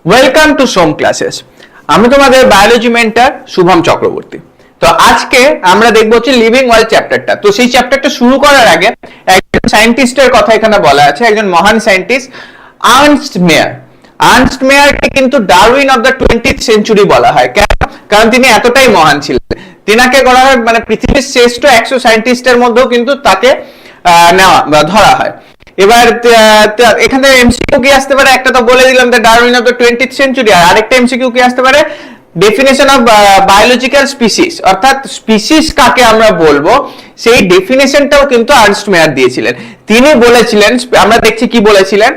Welcome to Som classes. আমি তোমাদের biology mentor Shubham Chakraborty. তো আজকে আমরা দেখব হচ্ছে লিভিং ওয়ার্ল্ড চ্যাপ্টারটা। তো সেই চ্যাপ্টারটা শুরু করার আগে একজন সায়েন্টিস্টের কথা এখানে বলা আছে, একজন মহান সায়েন্টিস্ট আর্নস্ট মেয়ার। আর্নস্ট মেয়ারকে কিন্তু Darwin of the 20th century বলা হয়। কেন? কারণ তিনি এতটাই মহান ছিলেন। তিনাকে করা হয় মানে পৃথিবীর শ্রেষ্ঠ 100 সায়েন্টিস্টের মধ্যেও কিন্তু তাকে নেওয়া বা ধরা হয়। এবার এখানে এমসিকিউ কি আসতে পারে? একটা তো বলে দিলাম the Darwin of the 20th century, আর আরেকটা এমসিকিউ কি আসতে পারে? ডেফিনেশন অফ বায়োলজিক্যাল স্পিসিস, অর্থাৎ স্পিসিস কাকে আমরা বলবো সেই ডেফিনেশনটাও কিন্তু আর্নস্ট মেয়ার দিয়েছিলেন। তিনি বলেছিলেন, আমরা দেখছি কি বলেছিলেন,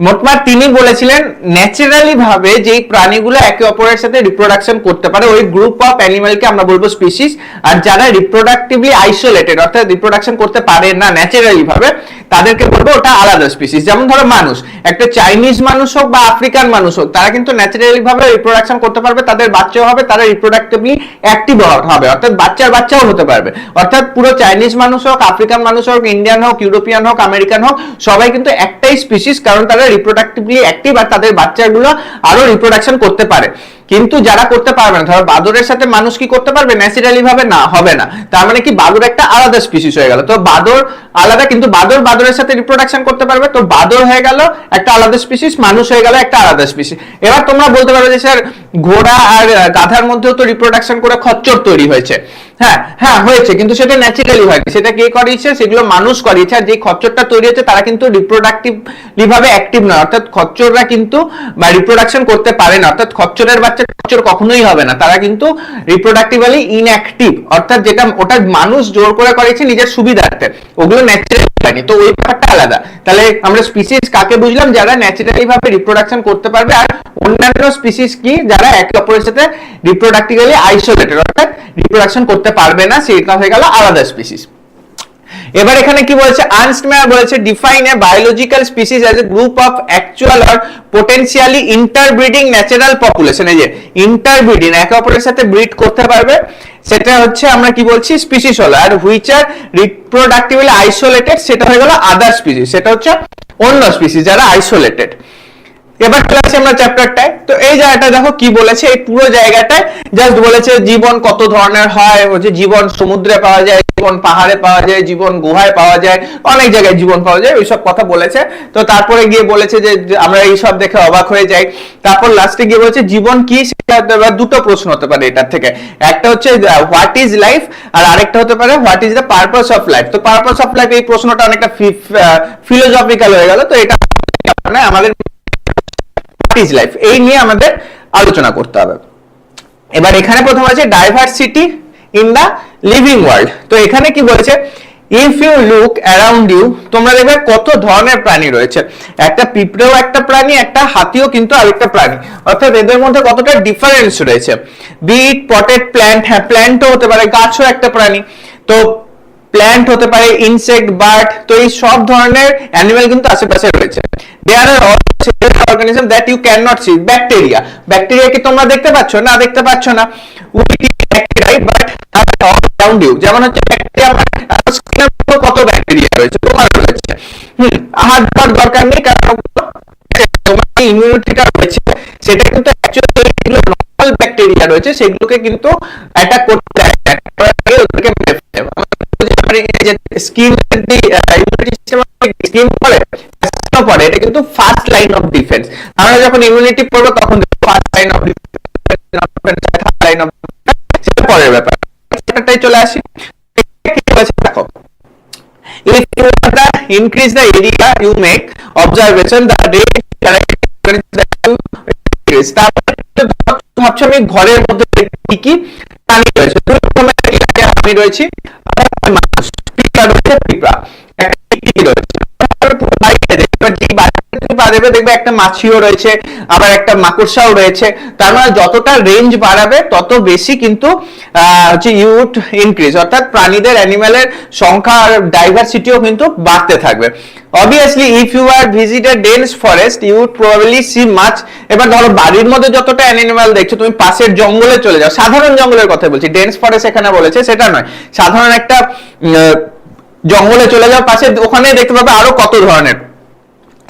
মোটমাট তিনি বলেছিলেন ন্যাচারালি ভাবে যেই প্রাণীগুলো একে অপরের সাথে রিপ্রোডাকশন করতে পারে ওই গ্রুপ অফ অ্যানিমালকে আমরা বলবো স্পিসিস। আর যারা রিপ্রোডাক্টিভলি আইসোলেটেড অর্থাৎ রিপ্রোডাকশন করতে পারে না ন্যাচারালি ভাবে তাদেরকে বলবো ওটা আলাদা স্পিসিস। যেমন ধরো মানুষ, একটা চাইনিজ মানুষ হোক বা আফ্রিকান মানুষ হোক, তারা কিন্তু ন্যাচারালি ভাবে রিপ্রোডাকশন করতে পারবে, তাদের বাচ্চাও হবে, তারা রিপ্রোডাক্টিভলি অ্যাক্টিভ হবে, অর্থাৎ বাচ্চাও হতে পারবে। অর্থাৎ পুরো চাইনিজ মানুষ হোক, আফ্রিকান মানুষ হোক, ইন্ডিয়ান হোক, ইউরোপিয়ান হোক, আমেরিকান হোক, সবাই কিন্তু একটাই স্পিসিস, কারণ তারা রিপ্রোডাক্টিভলি অ্যাক্টিভ আর তাদের বাচ্চাগুলো আরো রিপ্রোডাকশন করতে পারে। কিন্তু যারা করতে পারবে না, ধরো বাদরের সাথে মানুষ কি করতে পারবে ন্যাচারালি ভাবে? না, হবে না। তার মানে কি বাদর একটা আলাদা স্পিসিস হয়ে গেল। তো বাদর আলাদা, কিন্তু বাদরের সাথে রিপ্রোডাকশন করতে পারবে, তো বাদর হয়ে গেল একটা আলাদা স্পিসিস, মানুষ হয়ে গেল একটা আলাদা স্পিসিস। এবার তোমরা বলতে পারো যে স্যার ঘোড়া আর গাধার মধ্যেও তো রিপ্রোডাকশন করে খচ্চর তৈরি হয়েছে। হ্যাঁ হ্যাঁ হয়েছে, কিন্তু সেটা ন্যাচারালি হয়নি, সেটা কে করিয়েছে? সেগুলো মানুষ করিয়েছে। আর যে খচ্চরটা তৈরি হয়েছে তারা কিন্তু রিপ্রোডাক্টিভলি ভাবে অ্যাক্টিভ নয়, অর্থাৎ খচ্চররা কিন্তু রিপ্রোডাকশন করতে পারে না, অর্থাৎ খচ্চরের বাচ্চা খচ্চর কখনোই হবে না, তারা কিন্তু রিপ্রোডাক্টিভলি ইনঅ্যাক্টিভ, অর্থাৎ যেটা ওটা মানুষ জোর করে করেছে নিজের সুবিধার্থে, ওগুলো ন্যাচারালি হয়নি। তো ওই ব্যাপারটা আলাদা। তাহলে আমরা স্পিসিস কাকে বুঝলাম? যারা ন্যাচারালি ভাবে রিপ্রোডাকশন করতে পারবে। আর অন্যান্য স্পিসিস কি? যারা একে অপরের সাথে রিপ্রোডাক্টিভলি আইসোলেটেড অর্থাৎ রিপ্রোডাকশন করতে পারবে না, সেটা হয়ে গেল আলাদা স্পিসিস। এবার এখানে কি বলেছে? আর্নস্ট মেয়ার বলেছে define a biological species as a group of actual or potentially ইন্টারব্রিডিং natural population. এই যে ইন্টারব্রিডিং, একে অপরের সাথে ব্রিড করতে পারবে, সেটা হচ্ছে আমরা কি বলছি? স্পিসিস হলো। আর হুইচ আর রিপ্রোডাক্টিভলি আইসোলেটেড, সেটা হয়ে গেল আদার স্পিসিস, সেটা হচ্ছে অন্য স্পিসিস যারা আইসোলেটেড। এবার চলে আসি আমরা চ্যাপ্টারটায়। তো এই জায়গাটা দেখো কি বলেছে, এই পুরো জায়গাটায় জাস্ট বলেছে জীবন কত ধরনের হয়, হচ্ছে জীবন সমুদ্রে পাওয়া যায়, জীবন পাহাড়ে পাওয়া যায়, জীবন গুহায় পাওয়া যায়, অনেক জায়গায় জীবন পাওয়া যায়, ওইসব কথা বলেছে। তো তারপরে গিয়ে বলেছে যে আমরা এইসব দেখে অবাক হয়ে যাই। তারপর লাস্টে গিয়ে বলেছে জীবন কি, সেটা দুটো প্রশ্ন হতে পারে এটার থেকে। একটা হচ্ছে হোয়াট ইজ লাইফ, আর আরেকটা হতে পারে what is the purpose of life. তো পারপাস অফ লাইফ এই প্রশ্নটা অনেকটা ফিলোসফিক্যাল হয়ে গেল। তো এটা আমাদের ইজ লাইফ এই নিয়ে আমাদের আলোচনা করতে হবে। এবার এখানে প্রথম আছে diversity in the living world. তো এখানে কি বলেছে? If you look around you, তোমরা দেখবে কত ধরনের প্রাণী রয়েছে। একটা পিঁপড়েও একটা প্রাণী, একটা হাতিও কিন্তু আরেকটা প্রাণী, অর্থাৎ এদের মধ্যে কতটা ডিফারেন্স রয়েছে। বিট পটেড প্ল্যান্ট, হ্যাঁ প্ল্যান্টও হতে পারে, গাছও একটা প্রাণী। তো প্ল্যান্ট হতে পারে, ইনসেক্ট, বার্ড, তো এই সব ধরনের অ্যানিমেল কিন্তু আশেপাশে রয়েছে। There are organism that you can not see. Bacteria, bacteria কি তোমরা দেখতে পাচ্ছ? না, দেখতে পাচ্ছ না। বাট অ্যারাউন্ড ইউ, যেমন হচ্ছে ব্যাকটেরিয়া, কত ব্যাকটেরিয়া রয়েছে, তোমার রয়েছে। হাত ধোয়ার দরকার নেই, কারণ তোমার ইমিউনিটিটা রয়েছে সেটা কিন্তু অ্যাকচুয়ালি নরমাল ব্যাকটেরিয়া রয়েছে, সেগুলোকে কিন্তু অ্যাটাক করতে দেয় না, ওদেরকে মেরে ফেলে। স্কিন পড়ে, এটা কিন্তু ফার্স্ট লাইন অফ ডিফেন্স। আমরা যখন ইমিউনিটি পড়বো তখন ফার্স্ট লাইন অফ ডিফেন্স পরের ব্যাপার। সেটাই চলে আসি। দেখো, if you want to increase the area you make observation, the rate that you increase. ভাবছো আমি ঘরের মধ্যে কি কি প্রাণী রয়েছে, আমি রয়েছি, মানুষ, পিঁপড়া রয়েছে, পিঁপড়া রয়েছে, দেখবে একটা মাছিও রয়েছে, আবার একটা মাকড়সাও রয়েছে। তার মানে যতটা রেঞ্জ বাড়াবে তত বেশি কিন্তু হচ্ছে ইউড ইনক্রিজ, অর্থাৎ প্রাণীদের অ্যানিমেলের সংখ্যা আর ডাইভার্সিটিও কিন্তু বাড়তে থাকবে। obviously if you are visited dense forest you would probably see much। এবার ধরো বাড়ির মধ্যে যতটা অ্যানিমেল দেখছো, তুমি পাশের জঙ্গলে চলে যাও, সাধারণ জঙ্গলের কথা বলছি, ডেন্স ফরেস্ট এখানে বলেছে সেটা নয়, সাধারণ একটা জঙ্গলে চলে যাও পাশে, ওখানে দেখতে পাবে আরো কত ধরনের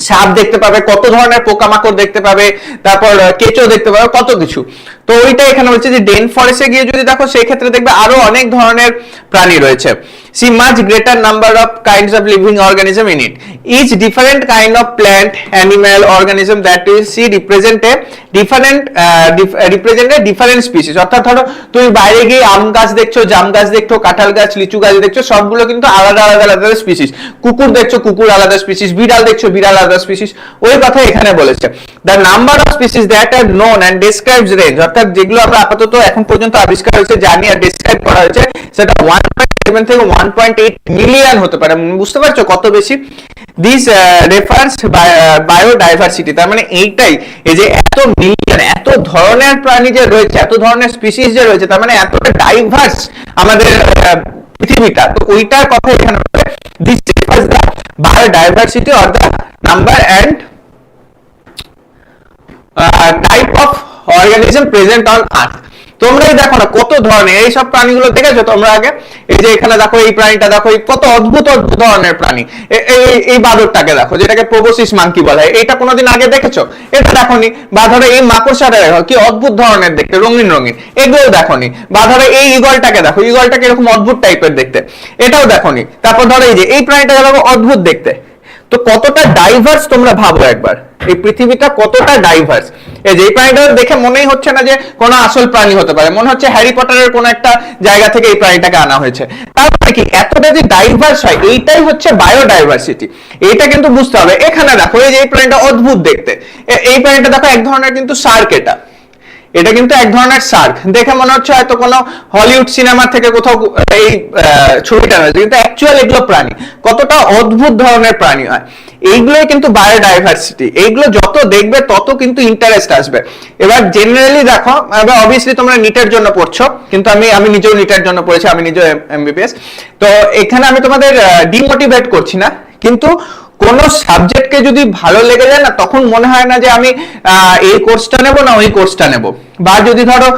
সাপ দেখতে পাবে, কত ধরনের পোকামাকড় দেখতে পাবে, তারপর কেঁচো দেখতে পাবে, কত কিছু। তো ওইটা এখানে হচ্ছে যে ডেন ফরেস্টে গিয়ে যদি দেখো সেই ক্ষেত্রে দেখবে আরো অনেক ধরনের প্রাণী রয়েছে। See much greater number of kinds of living organism in it. Each different kind of plant, animal, organism that you see represent a different species. অর্থাৎ ধরো তুমি বাইরে গিয়ে আম গাছ দেখছো, জাম গাছ দেখছো, কাঁঠাল গাছ, লিচু গাছ দেখছো, সবগুলো কিন্তু আলাদা আলাদা আলাদা স্পিসিস। কুকুর দেখছো, কুকুর আলাদা স্পিসিস, বিড়াল দেখছো, বিড়াল আলাদা স্পিসিস। ওই কথা এখানে বলেছে। The number of species that are known and describes range, অর্থাৎ যেগুলো আমরা আপাতত এখন পর্যন্ত আবিষ্কার হয়েছে, জানি আর ডেসক্রাইব করা হয়েছে, সেটা 1.7 থেকে 1.8 মিলিয়ন হতে পারে। বুঝতে পারছো কত বেশি? দিস রেফারেন্স বায়োডাইভার্সিটি, তার মানে এইটাই, এই যে এত মিলিয়ন, এত ধরনের প্রাণী যে রয়েছে, এত ধরনের স্পিসিস যে রয়েছে, তার মানে এতটা ডাইভার্স আমাদের পৃথিবীটা। তো ওইটার কথা এখানে this reference the biodiversity or the number and type of organism present on earth. তোমরাই দেখো না কত ধরনের এই সব প্রাণীগুলো দেখেছো তোমরা আগে? এই যে এখানে দেখো এই প্রাণীটা দেখো, কত অদ্ভুত অদ্ভুত ধরনের প্রাণী। এই বাদরটাকে দেখো, যেটাকে প্রোবোসিস মাঙ্কি বলা হয়, এটা কোনোদিন আগে দেখেছো? এটা দেখোনি। বা ধরো এই মাকড়সাটা দেখো, কি অদ্ভুত ধরনের দেখতে, রঙিন রঙিন, এগুলো দেখোনি। বা ধরো এই ঈগলটাকে দেখো, ঈগলটাকে এরকম অদ্ভুত টাইপের দেখতে, এটাও দেখোনি। তারপর ধরো এই যে এই প্রাণীটাকে দেখো, অদ্ভুত দেখতে। তো কতটা ডাইভার্স তোমরা ভাবো একবার, এই পৃথিবীটা কতটা ডাইভার্স। এই যে এই প্রাণীটা দেখে মনেই হচ্ছে না যে কোনো আসল প্রাণী হতে পারে, মনে হচ্ছে হ্যারি পটারের কোনো একটা জায়গা থেকে এই প্রাণীটাকে আনা হয়েছে। তারপরে কি এতটা যে ডাইভার্স হয়, এইটাই হচ্ছে বায়োডাইভার্সিটি। এইটা কিন্তু বুঝতে হবে। এখানে দেখো এই যে এই প্রাণীটা অদ্ভুত দেখতে, এই প্রাণীটা দেখো এক ধরনের কিন্তু শার্ক, এটা কিন্তু এক ধরনের শার্ক। দেখে মনে হচ্ছে হয়তো কোনো হলিউড সিনেমা থেকে কোথাও এই ছবিটা রয়েছে, কিন্তু অ্যাকচুয়ালি এগুলো প্রাণী। কতটা অদ্ভুত ধরনের প্রাণী হয়, এইগুলোই কিন্তু বায়োডাইভার্সিটি। এইগুলো যত দেখবে তত কিন্তু ইন্টারেস্ট আসবে। এবার জেনারেলি দেখো, অবভিয়াসলি তোমরা নিটের জন্য পড়ছো, কিন্তু আমি নিজেও নিটের জন্য পড়েছি, আমি নিজেও এমবিবিএস। তো এখানে আমি তোমাদের ডিমোটিভেট করছি না, কিন্তু কোন সাবজেক্টকে যদি ভালো লেগে যায় না, তখন মনে হয় না যে আমি এই কোর্সটা নেব না ওই কোর্সটা নেব। বা যদি ধরো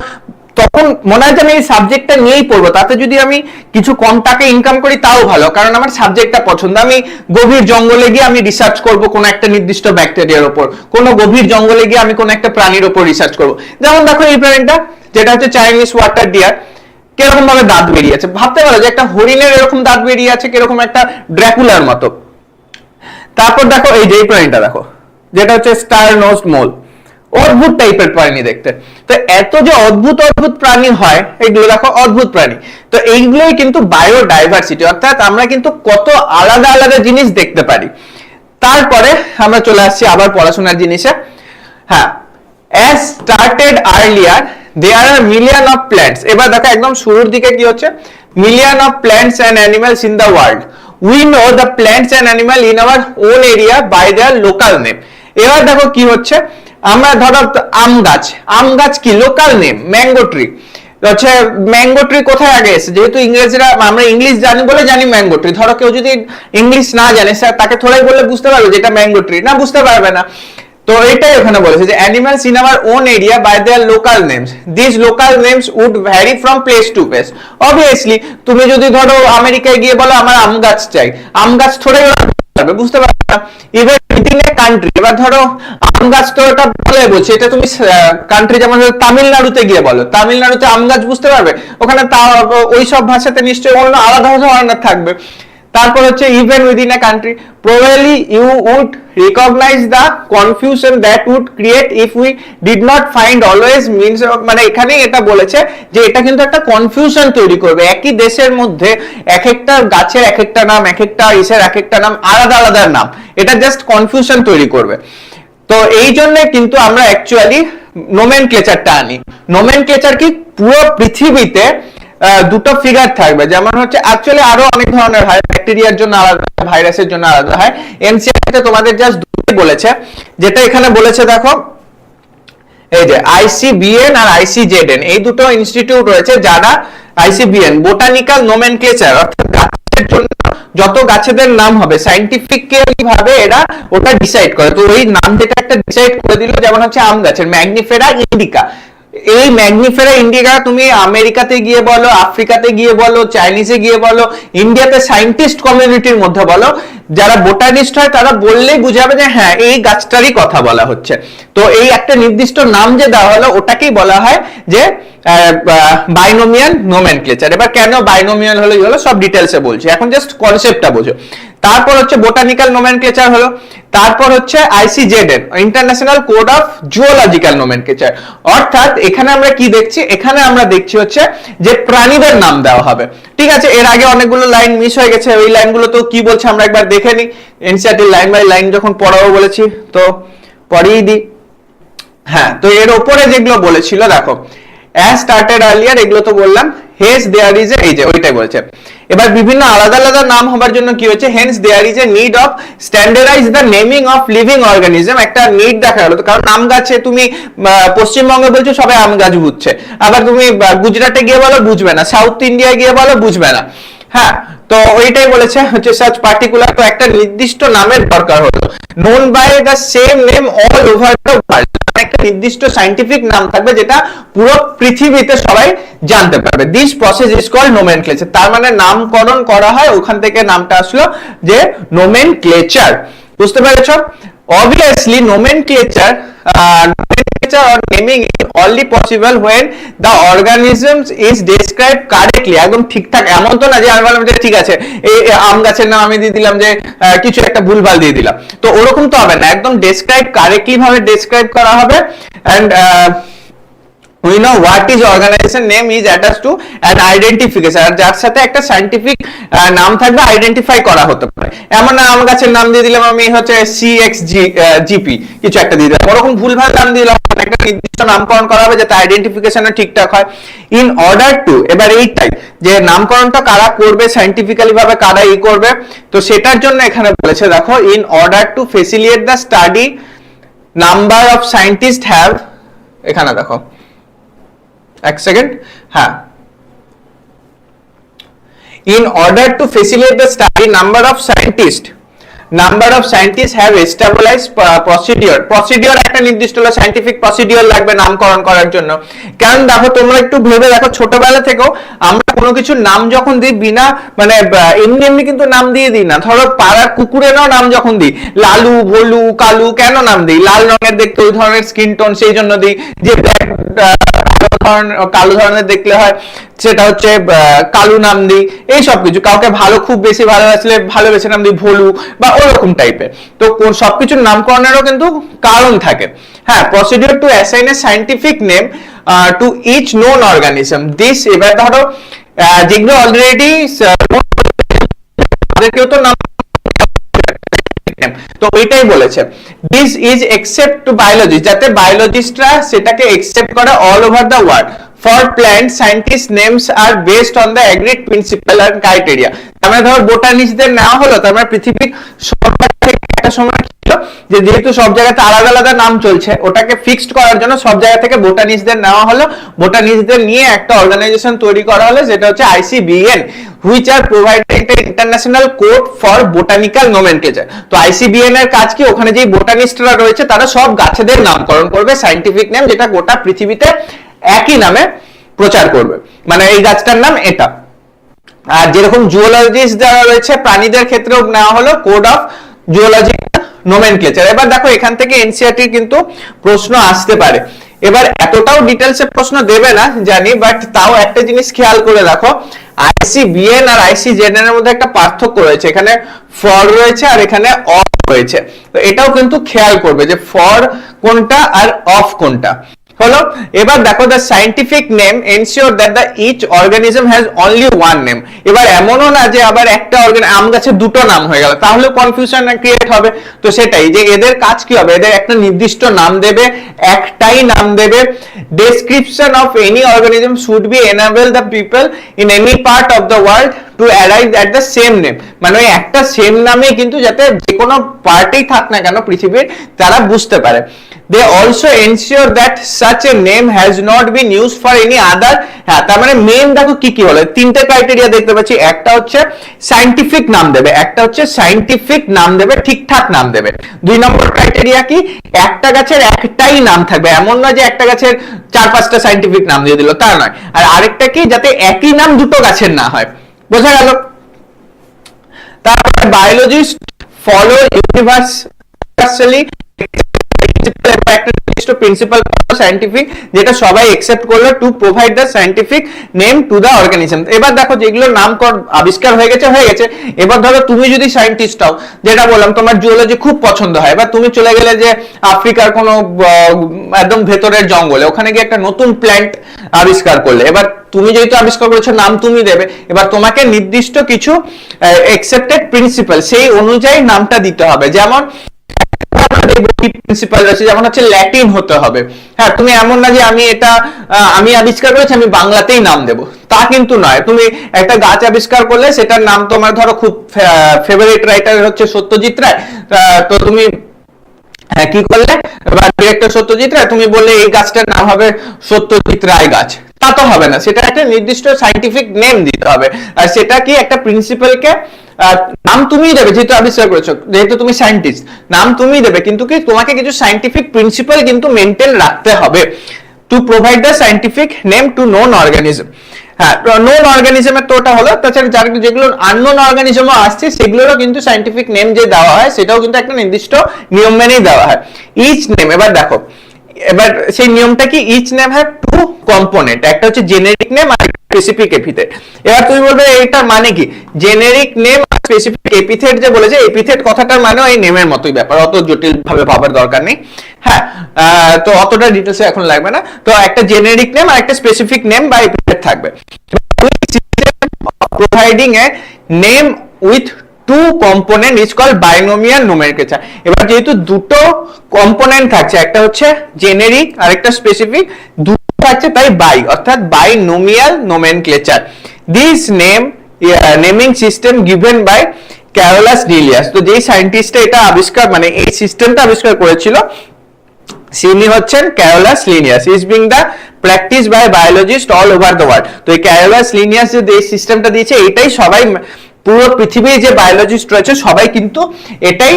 তখন মনে হয় যে আমি এই সাবজেক্টটা নিয়েই পড়বো, তাতে যদি আমি কিছু কম টাকা ইনকাম করি তাও ভালো, কারণ আমার সাবজেক্টটা পছন্দ। আমি গভীর জঙ্গলে গিয়ে আমি রিসার্চ করব কোনো একটা নির্দিষ্ট ব্যাকটেরিয়ার উপর, কোনো গভীর জঙ্গলে গিয়ে আমি কোনো একটা প্রাণীর উপর রিসার্চ করব। যেমন দেখো এই প্রাণীটা, যেটা হচ্ছে চাইনিজ ওয়াটার ডিয়ার, কিরকম ভাবে দাঁত বেরিয়েছে। ভাবতে পারো যে একটা হরিণের এরকম দাঁত বেরিয়ে আছে, কিরকম একটা ড্রাকুলার মতো। তারপর দেখো এই যে প্রাণীটা দেখো, যেটা হচ্ছে স্টার নোজড মোল, অদ্ভুত টাইপের প্রাণী দেখতে। তো এত যে অদ্ভুত অদ্ভুত প্রাণী হয়, এগুলো দেখো অদ্ভুত প্রাণী। তো এইগুলোই কিন্তু বায়োডাইভার্সিটি, অর্থাৎ আমরা কিন্তু কত আলাদা আলাদা জিনিস দেখতে পারি। তারপরে আমরা চলে আসছি আবার পড়াশোনার জিনিসে। হ্যাঁ, as started earlier there are million of plants। এবার দেখো একদম শুরুর দিকে কি হচ্ছে, million of plants and animals in the world, we know the plants and animal in our own area by their local name। এবার দেখো কি হচ্ছে, আমরা ধরো আম গাছ কি লোকাল নেম, ম্যাঙ্গো ট্রি। হচ্ছে ম্যাঙ্গো ট্রি কোথায় আগে এসে, যেহেতু ইংরেজরা, আমরা ইংলিশ জানি বলে জানি ম্যাঙ্গো ট্রি। ধরো কেউ যদি ইংলিশ না জানে, স্যার তাকে থোড়াই বললে বুঝতে পারবে যেটা ম্যাঙ্গো ট্রি, না বুঝতে পারবে না। তো এটাই ওখানে বলেছে যে animals in our own area by their local names, this local names would vary from place to place. Obviously তুমি যদি ধরো আমেরিকায় গিয়ে বলো আমার আম গাছ চাই, আম গাছ থোড়াই বুঝতে পারবে না। ইভেন উইদিন এ কান্ট্রি, এবার ধরো আম গাছ তো এটা বলে বলছে, এটা তুমি কান্ট্রি যেমন তামিলনাড়ুতে গিয়ে বলো, তামিলনাড়ুতে আম গাছ বুঝতে পারবে, ওখানে ওই সব ভাষাতে নিশ্চয়ই অন্য আলাদা ধরনের থাকবে। তারপর হচ্ছে even within a country probably you would recognize the confusion that would create if we did not find always means। মানে এখানে এটা বলেছে যে এটা কিন্তু একটা কনফিউশন তৈরি করবে, একই দেশের মধ্যে এক একটা গাছের এক একটা নাম, এক একটা ইসের এক একটা নাম, আলাদা আলাদা নাম, এটা জাস্ট কনফিউশন তৈরি করবে। তো এই জন্য কিন্তু আমরা অ্যাকচুয়ালি নোমেনক্লেচারটা আনি। নোমেনক্লেচার কি, পুরো পৃথিবীতে দুটো ফিগার থাকবে, যেমন হচ্ছে অ্যাকচুয়ালি আরো অনেক ধরনের হয়, ব্যাকটেরিয়ার জন্য আলাদা, ভাইরাসের জন্য আলাদা হয়। এনসিআরটি তোমাদের জাস্ট দুটোই বলেছে, যেটা এখানে বলেছে দেখো, এই যে আইসিবিএন আর আইসিজেডএন, এই দুটো ইনস্টিটিউট রয়েছে যারা, আইসিবিএন বোটানিক্যাল নোমেনক্লেচার, অর্থাৎ গাছের জন্য যত গাছেদের নাম হবে সাইন্টিফিক্যালি ভাবে এরা ওটা ডিসাইড করে। তো ওই নাম যেটা একটা ডিসাইড করে দিল, যেমন হচ্ছে আম গাছের ম্যাগনিফেরা ইন্ডিকা, এই ম্যাগনিফেরা ইন্ডিকা তুমি আমেরিকাতে গিয়ে বলো, আফ্রিকাতে গিয়ে বলো, চাইনিজে গিয়ে বলো, ইন্ডিয়াতে সায়েন্টিস্ট কমিউনিটির মধ্যে বলো, যারা বোটানিস্ট হয় তারা বললেই বুঝাবে যে হ্যাঁ এই গাছটারই কথা বলা হচ্ছে। তো এই একটা নির্দিষ্ট নাম যে দেওয়া হলো ওটাকেই বলা হয় যে বাইনোমিয়াল নোমেনক্লেচার। এবার কেন বাইনোমিয়াল হলো সব ডিটেলসে বলছি, এখন জাস্ট কনসেপ্টটা বোঝো। তারপর হচ্ছে বোটানিক্যাল নোমেনক্লেচার হলো, তারপর হচ্ছে আইসিজেডএন international code of zoological nomenclature. অর্থাৎ এখানে আমরা কি দেখছি, এখানে আমরা দেখছি হচ্ছে যে প্রাণীদের নাম দেওয়া হবে। ঠিক আছে, এর আগে অনেকগুলো লাইন মিস হয়ে গেছে, ওই লাইনগুলো তো কি বলছে আমরা একবার দেখে নিই। এনসিইআরটি লাইন বাই লাইন যখন পড়াবো বলেছি তো পড়িয়ে দিই। হ্যাঁ, তো এর উপরে যেগুলো বলেছিল দেখো, as started earlier, এগুলো তো বললাম। hence there is a, এই যে ওইটাই বলছে। এবার বিভিন্ন আলাদা আলাদা নাম হবার জন্য কি হচ্ছে, hence there is a need of standardize the naming of living organism, একটা নিড দেখা গেল। কারণ আম গাছে তুমি পশ্চিমবঙ্গে বলছো সবাই আম গাছ বুঝছে, আবার তুমি গুজরাটে গিয়ে বলো বুঝবে না, সাউথ ইন্ডিয়া গিয়ে বলো বুঝবে না। হ্যাঁ, তো ওইটাই বলেছে হচ্ছে সাচ পার্টিকুলার, তো একটা নির্দিষ্ট নামের দরকার হলো, known by the same name all over the world, একটা নির্দিষ্ট সায়েন্টিফিক নাম থাকবে যেটা পুরো পৃথিবীতে সবাই জানতে পারবে। This process is called nomenclature. তার মানে নামকরণ করা হয়, ওখান থেকে নামটা আসলো যে নোমেনক্লেচার। বুঝতে পেরেছো? Obviously nomenclature or naming is only possible when the organisms is described correctly, একদম ঠিকঠাক। এমন তো না যে আমি বললাম যে ঠিক আছে এই আম গাছের নাম আমি দিয়ে দিলাম যে কিছু একটা ভুলভাল দিয়ে দিলাম, তো ওরকম তো হবে না, একদম ডেসক্রাইব কারেক্টলি ভাবে ডেসক্রাইব করা হবে। And we know what is organization name is attached to an identification, আর যার সাথে একটা সায়েন্টিফিক নাম থাকবে, আইডেন্টিফাই করা হতে পারে। এমন না আম গাছের নাম দিয়ে দিলাম আমি হচ্ছে CXGP কিছু একটা দিয়ে দিলাম, ওরকম ভুলভাল নাম দিলাম। একটা নির্দিষ্ট নামকরণ করা হবে যাতে আইডেন্টিফিকেশনটা ঠিকঠাক হয়। ইন অর্ডার টু, এবার এইটাই যে নামকরণটা কারা করবে সায়েন্টিফিক্যালি ভাবে, কারা করবে, তো সেটার জন্য এখানে বলেছে দেখো, in order to facilitate the study number of scientist have, এখানে দেখো এক সেকেন্ড, হ্যাঁ, in order to facilitate the study number of scientists have established procedure একটা নির্দিষ্ট সায়েন্টিফিক প্রসিডিওর লাগবে নামকরণ করার জন্য। কারণ দেখো তোমরা একটু ভেবে দেখো, ছোটবেলা থেকেও আমরা কোনো কিছু নাম যখন দিই বিনা মানে এমনি এমনি কিন্তু নাম দিয়ে দিই না। ধরো পাড়ার কুকুরেরও নাম যখন দিই, লালু, ভোলু, কালু, কেন নাম দিই? লাল রঙের দেখতে, ওই ধরনের স্কিন টোন, সেই জন্য দিই। যে কালো ধরনের দেখলে হয় সেটা হচ্ছে কালু নাম দিই। এই সব কিছু, কাউকে ভালো খুব বেশি ভালোবাসলে ভালোবেসে নাম দিই ভোলু বা ওরকম টাইপের। তো সবকিছুর নামকরণেরও কিন্তু কারণ থাকে। হ্যাঁ, procedure to assign a scientific name to each known organism this, এবার ধরো যেগুলো অলরেডি তাদেরকেও তো নাম, তো ওইটাই বলেছে this is accept to biology, যাতে বায়োলজিস্টরা সেটাকে একসেপ্ট করে all over the world. For plant scientist names are based on the agreed principle and criteria. তার মানে ধরো বোটানিস্টদের নেওয়া হলো, তার মানে পৃথিবীর সব থেকে একটা সময় ছিল যে যেহেতু সব জায়গাতে আলাদা আলাদা নাম চলছে, ওটাকে ফিক্সড করার জন্য সব জায়গা থেকে বোটানিস্টদের নেওয়া হলো। বোটানিস্টদের নিয়ে একটা অর্গানাইজেশন তৈরি করা হলো, যেটা হচ্ছে ICBN, which are providing the international code for botanical nomenclature। তো ICBN এর কাজ কি, ওখানে যে বোটানিস্টরা রয়েছে তারা সব গাছেদের নামকরণ করবে সায়েন্টিফিক নেম, যেটা গোটা পৃথিবীতে একই নামে প্রচার করবে, মানে এই গাছটার নাম এটা। আর যেরকম জুওলজিস্ট যারা রয়েছে প্রাণীদের ক্ষেত্রেও নেওয়া হলো কোড অফ জুওলজিক্যাল নোমেনক্লেচার। এবার দেখো এখান থেকে এনসিইআরটি কিন্তু প্রশ্ন আসতে পারে। এবার এতটাও ডিটেলসে প্রশ্ন দেবে না জানি, বাট তাও একটা জিনিস খেয়াল করে রাখো, ICBN আর ICZN এর মধ্যে একটা পার্থক্য রয়েছে। এখানে ফর রয়েছে আর এখানে অফ রয়েছে, তো এটাও কিন্তু খেয়াল করবে যে ফর কোনটা আর অফ কোনটা হলো। এবার দেখো the scientific name ensure that the each organism has only one name. এবার এমনও না যে আবার একটা আম গাছের দুটো নাম হয়ে গেল, তাহলে কনফিউশন ক্রিয়েট হবে। তো সেটাই যে এদের কাজ কি হবে, এদের একটা নির্দিষ্ট নাম দেবে, একটাই নাম দেবে। Description of any organism should be enable the people in any part of the world to arrive at the same name, মানে ওই একটা সেম নামে কিন্তু যাতে যে কোনো পার্টি থাক না কেন পৃথিবীর তারা বুঝতে পারে। They also ensure that such a name has not been used for any other, হ্যাঁ তার মানে মেন দেখো কি কি হলো, তিনটে ক্রাইটেরিয়া দেখতে পাচ্ছি, একটা হচ্ছে সায়েন্টিফিক নাম দেবে, একটা হচ্ছে সায়েন্টিফিক নাম দেবে, ঠিকঠাক নাম দেবে। 2 নম্বর ক্রাইটেরিয়া কি, একটা গাছের একটাই নাম থাকবে, এমন নয় যে একটা গাছের 4-5টা সায়েন্টিফিক নাম দিয়ে দিল, তা নয়। আর আরেকটা কি, যাতে একই নাম দুটো গাছের না হয়, বোঝা গেল। তারপরে biologist follow universally principal scientific, যেটা সবাই একসেপ্ট করলো, two provide the scientific name to the organism. এবার দেখো যেগুলো নামকরণ আবিষ্কার হয়ে গেছে হয়ে গেছে, এবার ধরো তুমি যদি সায়েন্টিস্ট হও, যেটা বললাম তোমার জিওলজি খুব পছন্দ হয়, এবার তুমি চলে গেলে যে আফ্রিকার কোনো একদম ভেতরের জঙ্গলে, ওখানে গিয়ে একটা নতুন প্ল্যান্ট আবিষ্কার করলে, এবার তুমি যেহেতু আবিষ্কার করেছো নাম তুমি দেবে, এবার তোমাকে নির্দিষ্ট কিছু একসেপ্টেড প্রিন্সিপাল সেই অনুযায়ী নামটা দিতে হবে। যেমন প্রিন্সিপাল আছে, যেমন হচ্ছে ল্যাটিন হতে হবে। হ্যাঁ, তুমি এমন না যে আমি আবিষ্কার করেছি আমি বাংলাতেই নাম দেব, তা কিন্তু নয়। তুমি একটা গাছ আবিষ্কার করলে সেটার নাম তোমার ধরো খুব ফেভারিট রাইটার হচ্ছে সত্যজিৎ রায়, তো তুমি কি করলে, ডিরেক্টর সত্যজিৎ রায়, তুমি বললে এই গাছটার নাম হবে সত্যজিৎ রায় গাছ, তা তো হবে না, সেটা একটা নির্দিষ্ট সায়েন্টিফিক নেম দিতে হবে। আর সেটা কি, একটা প্রিন্সিপালকে নাম তুমিই দেবে, যেহেতু আবিষ্কার করেছো, যেহেতু তুমি সায়েন্টিস্ট, নাম তুমিই দেবে, কিন্তু কি তোমাকে কিছু সায়েন্টিফিক প্রিন্সিপাল কিন্তু মেনটেন রাখতে হবে to provide the scientific name to known organism. হ্যাঁ, নোন অর্গানিজমের তো ওটা হলো, তাছাড়া যেগুলো আননোন অর্গানিজমও আসছে সেগুলোরও কিন্তু সায়েন্টিফিক নেম যে দেওয়া হয় সেটাও কিন্তু একটা নির্দিষ্ট নিয়ম মেনেই দেওয়া হয়। ইচ নেম, এবার দেখো এবার সেই নিয়মটা কি, ইচ নেম হ্যাভ 2 কম্পোনেন্ট, একটা হচ্ছে জেনেরিক নেম আর স্পেসিফিক এপিথেট। এবার তুমি বলবে এটা মানে কি, জেনেরিক নেম আর স্পেসিফিক এপিথেট যে বলেছে, এপিথেট কথাটার মানে এই নেমের মতোই ব্যাপার, অত জটিল ভাবে ভাবার দরকার নেই। হ্যাঁ, তো অতটা ডিটেইলসে এখন লাগবে না। তো একটা জেনেরিক নেম আর একটা স্পেসিফিক নেম বা এপিথেট থাকবে। Providing a name with 2 component is called binomial nomenclature. এবার যেহেতু দুটো কম্পোনেন্ট থাকছে, একটা হচ্ছে জেনেরিক আর একটা স্পেসিফিক, দুটো থাকছে তাই বাই, অর্থাৎ binomial nomenclature. This naming system given by Carolus Linnaeus. তো যেই সায়েন্টিস্টটা এটা আবিষ্কার, মানে এই সিস্টেমটা আবিষ্কার করেছিল, তিনি হচ্ছেন Carolus Linnaeus, is being the practice by biologist all over the world. তো এই ক্যারোলাস লিনিয়াস যে এই সিস্টেমটা দিয়েছে, এটাই সবাই পুরো পৃথিবীর যে বায়োলজিস্ট রয়েছে সবাই কিন্তু এটাই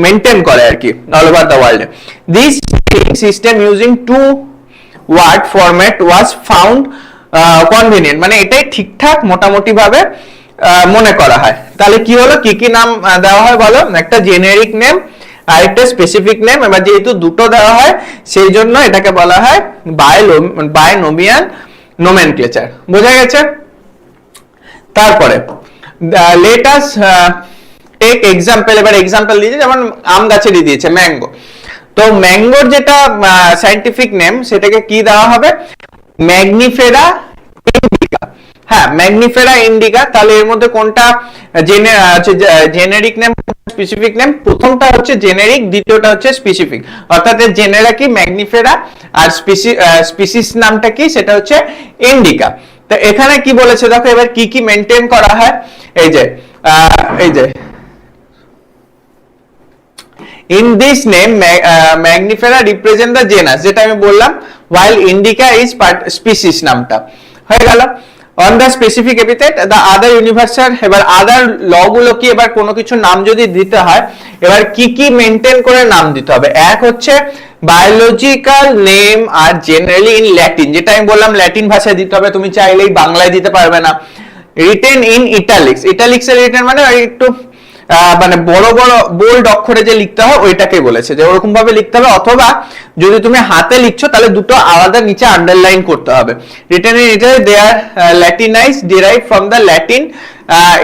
মেনটেন করে আর কি, all over the world. This system using 2 word format was found convenient, মানে এটাই ঠিকঠাক মোটামুটি ভাবে মনে করা হয়। তাহলে কি হলো, কি কি নাম দেওয়া হয় বলো, একটা জেনেরিক নেম আর একটা স্পেসিফিক নেম। এবার যেহেতু দুটো দেওয়া হয় সেই জন্য এটাকে বলা হয় বাইনোমিয়াল নোমেনক্লেচার, বোঝা গেছে। তারপরে লেট আস টেক এক্সাম্পল, এবার এক্সাম্পল দিয়েছে, যেমন আম গাছেরই দিয়েছে ম্যাঙ্গো। তো ম্যাঙ্গোর যেটা সায়েন্টিফিক নেম সেটাকে কি দেওয়া হবে, ম্যাগনিফেরা ইন্ডিকা। হ্যাঁ, ম্যাগনিফেরা ইন্ডিকা। তাহলে এর মধ্যে কোনটা জেনেরিক নেম, স্পেসিফিক নেম? প্রথমটা হচ্ছে জেনেরিক, দ্বিতীয়টা হচ্ছে স্পেসিফিক। অর্থাৎ এর জেনেরা কি ম্যাগনিফেরা, আর স্পিসিস নামটা কি, সেটা হচ্ছে ইন্ডিকা। তো এখানে কি বলেছে দেখো, এবার কি কি মেনটেন করা হয়, এই যে in this name magnifera represent the genus, যেটা আমি বললাম, while indica is species নামটা হয়ে গেল। on the specific epithet the other universal, এবার আদার ল গুলো কি, এবার কোনো কিছু নাম যদি দিতে হয় এবার কি কি মেনটেন করে নাম দিতে হবে। এক হচ্ছে বায়োলজিক্যাল নেম আর জেনারেলি ইন ল্যাটিন, যেটা আমি বললাম ল্যাটিন ভাষায় দিতে হবে, তুমি চাইলেই বাংলায় দিতে পারবে না। রিটেন ইন ইটালিক্স, ইটালিক্স এর রিটেন মানে একটু মানে বড় বড় বোল্ড অক্ষরে যে লিখতে হয় ওইটাকে বলেছে, যে ওরকম ভাবে লিখতে হবে, অথবা যদি তুমি হাতে লিখছো তাহলে দুটো আলাদা নিচে আন্ডারলাইন করতে হবে। Written in Italy they are Latinized derive from the Latin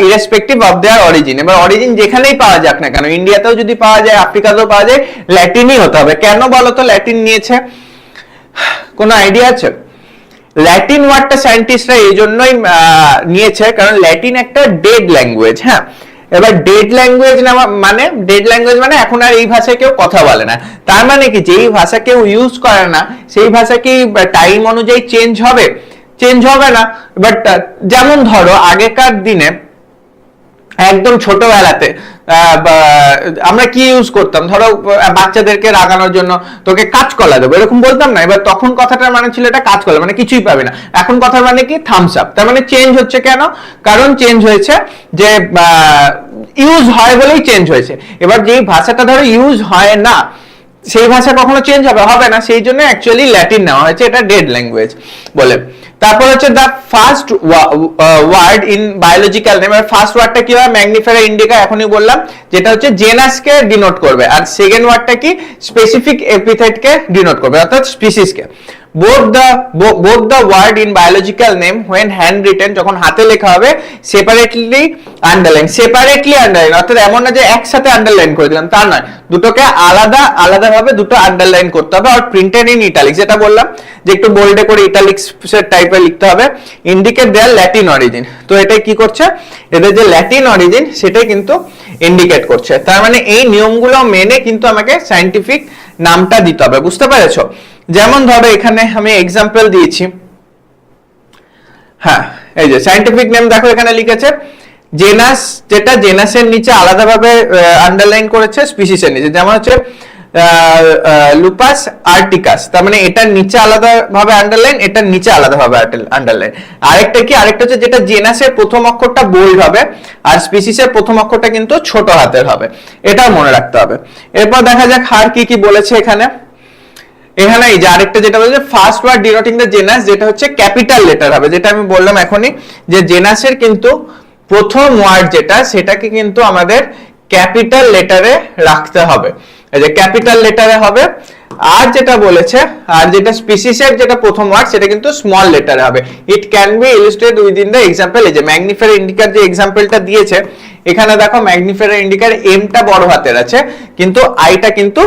irrespective of their origin. এবার অরিজিন যেখানেই পাওয়া যাক না কেন, ইন্ডিয়াতেও যদি পাওয়া যায়, আফ্রিকাতেও পাওয়া যায়, ল্যাটিনই হতে হবে। কেন বলো তো ল্যাটিন নিয়েছে, কোনো আইডিয়া আছে? ল্যাটিন ওয়ার্ডটা সায়েন্টিস্টরা এই জন্যই নিয়েছে কারণ ল্যাটিন একটা ডেড ল্যাঙ্গুয়েজ। হ্যাঁ, এবার ডেড ল্যাঙ্গুয়েজ মানে এখন আর এই ভাষায় কেউ কথা বলে না, তার মানে কি যেই ভাষা কেউ ইউজ করে না সেই ভাষা কি টাইম অনুযায়ী চেঞ্জ হবে? চেঞ্জ হবে না। বাট যেমন ধরো আগেকার দিনে একদম ছোটবেলাতে আমরা কি ইউজ করতাম, ধরো বাচ্চাদেরকে রাগানোর জন্য তোকে কাঁচকলা দেবো এরকম বলতাম না। এবার তখন কথাটার মানে ছিল এটা কাঁচকলা মানে কিছুই পাবে না, এখন কথার মানে কি থামস আপ। তার মানে চেঞ্জ হচ্ছে কেন, কারণ চেঞ্জ হয়েছে যে ইউজ হয় বলেই চেঞ্জ হয়েছে। এবার যেই ভাষাটা ধরো ইউজ হয় না সেই ভাষা কখনো চেঞ্জ হবে না, সেই জন্য অ্যাকচুয়ালি ল্যাটিন নেওয়া হয়েছে, এটা ডেড ল্যাঙ্গুয়েজ বলে। তারপর হচ্ছে the first word in biological name. First ওয়ার্ডটা কি হয়, ম্যাগনিফেরা ইন্ডিকা, এখনই বললাম, যেটা হচ্ছে জেনাসকে ডিনোট করবে। আর সেকেন্ড ওয়ার্ডটা কি, স্পেসিফিক এপিথেটকে ডিনোট করবে, অর্থাৎ স্পিসিসকে। both the word in biological name when hand written, যখন হাতে লেখা হবে, separately underline অর্থাৎ এমন না যে একসাথে আন্ডারলাইন করে দিলাম, তা নয়, দুটোকে আলাদা ভাবে দুটো আন্ডারলাইন করতে হবে। আর প্রিন্টেড ইন ইটালিক্স, যেটা বললাম যে একটু বোল্ডে করে ইটালিক্স টাইপের লিখতে হবে। ইন্ডিকেট দেয়ার ল্যাটিন অরিজিন, তো এটাই কি করছে, এদের যে ল্যাটিন অরিজিন সেটাই কিন্তু ইন্ডিকেট করছে। তার মানে এই নিয়মগুলো মেনে কিন্তু আমাকে সায়েন্টিফিক নামটা দিতে হবে, বুঝতে পেরেছো? যেমন ধরো এখানে আমি এক্সাম্পল দিয়েছি, হ্যাঁ এই যে সায়েন্টিফিক নেম দেখো এখানে লিখেছে জেনাস, যেটা জেনাসের নিচে আলাদাভাবে আন্ডারলাইন করেছে স্পিসিসের নিচে, যেমন হচ্ছে লুপাস আর্টিকাস, তার মানে এটার নিচে আলাদাভাবে আন্ডারলাইন, এটার নিচে আলাদাভাবে আন্ডারলাইন। আরেকটা কি, আরেকটা হচ্ছে যেটা জেনাসের প্রথম অক্ষরটা বোল্ড হবে আর স্পিসিসের প্রথম অক্ষরটা কিন্তু ছোট হাতের হবে, এটাও মনে রাখতে হবে। এরপর দেখা যাক আর কি কি বলেছে এখানে। এখানে এই যে আরেকটা যেটা বলেছে first word denoting the genus, যেটা হচ্ছে ক্যাপিটাল লেটার হবে, যেটা আমি বললাম এখনই যে জেনাসের কিন্তু প্রথম ওয়ার্ড যেটা সেটাকে কিন্তু আমাদের ক্যাপিটাল লেটারে রাখতে হবে, এই যে ক্যাপিটাল লেটারে হবে। আর যেটা বলেছে, আর যেটা স্পিসিসের যেটা প্রথম ওয়ার্ড সেটা কিন্তু স্মল লেটারে হবে। It can be illustrated within the example, এই যে ম্যাগনিফেরা ইন্ডিকার যে এক্সাম্পলটা দিয়েছে এখানে দেখো ম্যাগনিফেরা ইন্ডিকার এমটা বড় হাতের আছে কিন্তু আইটা কিন্তু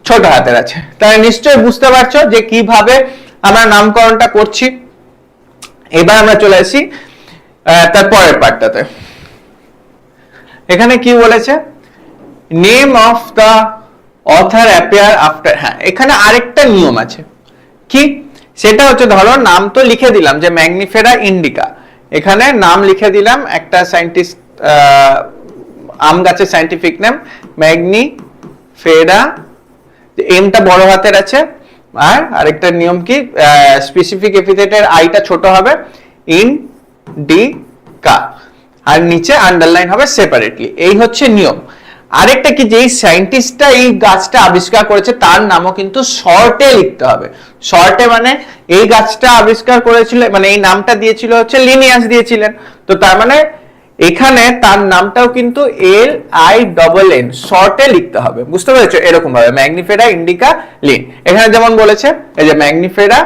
ছোট হাতের আছে। তাহলে নিশ্চয়ই বুঝতে পারছো যে কিভাবে আমরা নামকরণটা করছি। এবার আমরা চলে আসি তার পরের পার্টটাতে। এখানে কি বলেছে, name of the author appear after, হ্যাঁ এখানে আরেকটা নিয়ম আছে, কি সেটা হচ্ছে ধরো নাম তো লিখে দিলাম যে ম্যাগনিফেরা ইন্ডিকা, এখানে নাম লিখে দিলাম একটা সায়েন্টিস্ট আম গাছের সায়েন্টিফিক নেম ম্যাগনিফেরা, এমটা বড় হাতের আছে। আর আরেকটা নিয়ম কি, স্পেসিফিক এপিথেটের আইটা ছোট হবে, ইন্ডিকা, আর নিচে আন্ডারলাইন হবে সেপারেটলি, এই হচ্ছে নিয়ম। আরেকটা কি, যে এই সায়েন্টিস্টটা এই গাছটা আবিষ্কার করেছে তার নামও কিন্তু শর্টে লিখতে হবে। শর্টে মানে এই গাছটা আবিষ্কার করেছিল, মানে এই নামটা দিয়েছিল হচ্ছে লিনিয়াস দিয়েছিলেন, তো তার মানে এখানে তার নামটাও কিন্তু LINN শর্টে লিখতে হবে, বুঝতে পেরেছো? এরকম ভাবে ম্যাগনিফেরা ইন্ডিকা লিন, এখানে যেমন বলেছে এই যে ম্যাগনিফেরা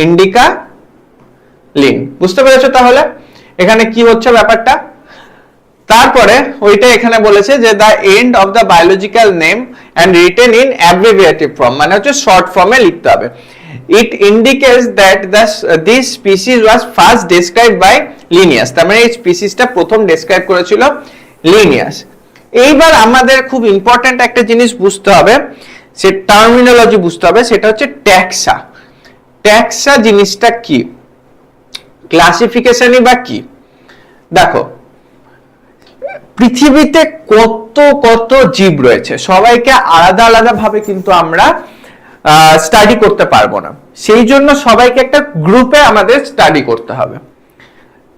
ইন্ডিকা লিন, বুঝতে পেরেছো? তাহলে এখানে কি হচ্ছে ব্যাপারটা। তারপরে ওইটা এখানে বলেছে যে the end of the biological name end written in abbreviative form, মানে হচ্ছে শর্ট ফর্মে লিখতে হবে। It indicates that this species was first described by Linnaeus, তার মানে এই স্পিসিসটা প্রথম ডেসক্রাইব করেছিল লিনিয়াস। এইবার আমাদের খুব ইম্পর্টেন্ট একটা জিনিস বুঝতে হবে, সে টার্মিনোলজি বুঝতে হবে, সেটা হচ্ছে ট্যাক্সা। ট্যাক্সা জিনিসটা কি, ক্লাসিফিকেশনই বা কি? দেখো পৃথিবীতে কত কত জীব রয়েছে, সবাইকে আলাদা আলাদা ভাবে কিন্তু আমরা স্টাডি করতে পারবো না, সেই জন্য সবাইকে একটা গ্রুপে আমাদের স্টাডি করতে হবে।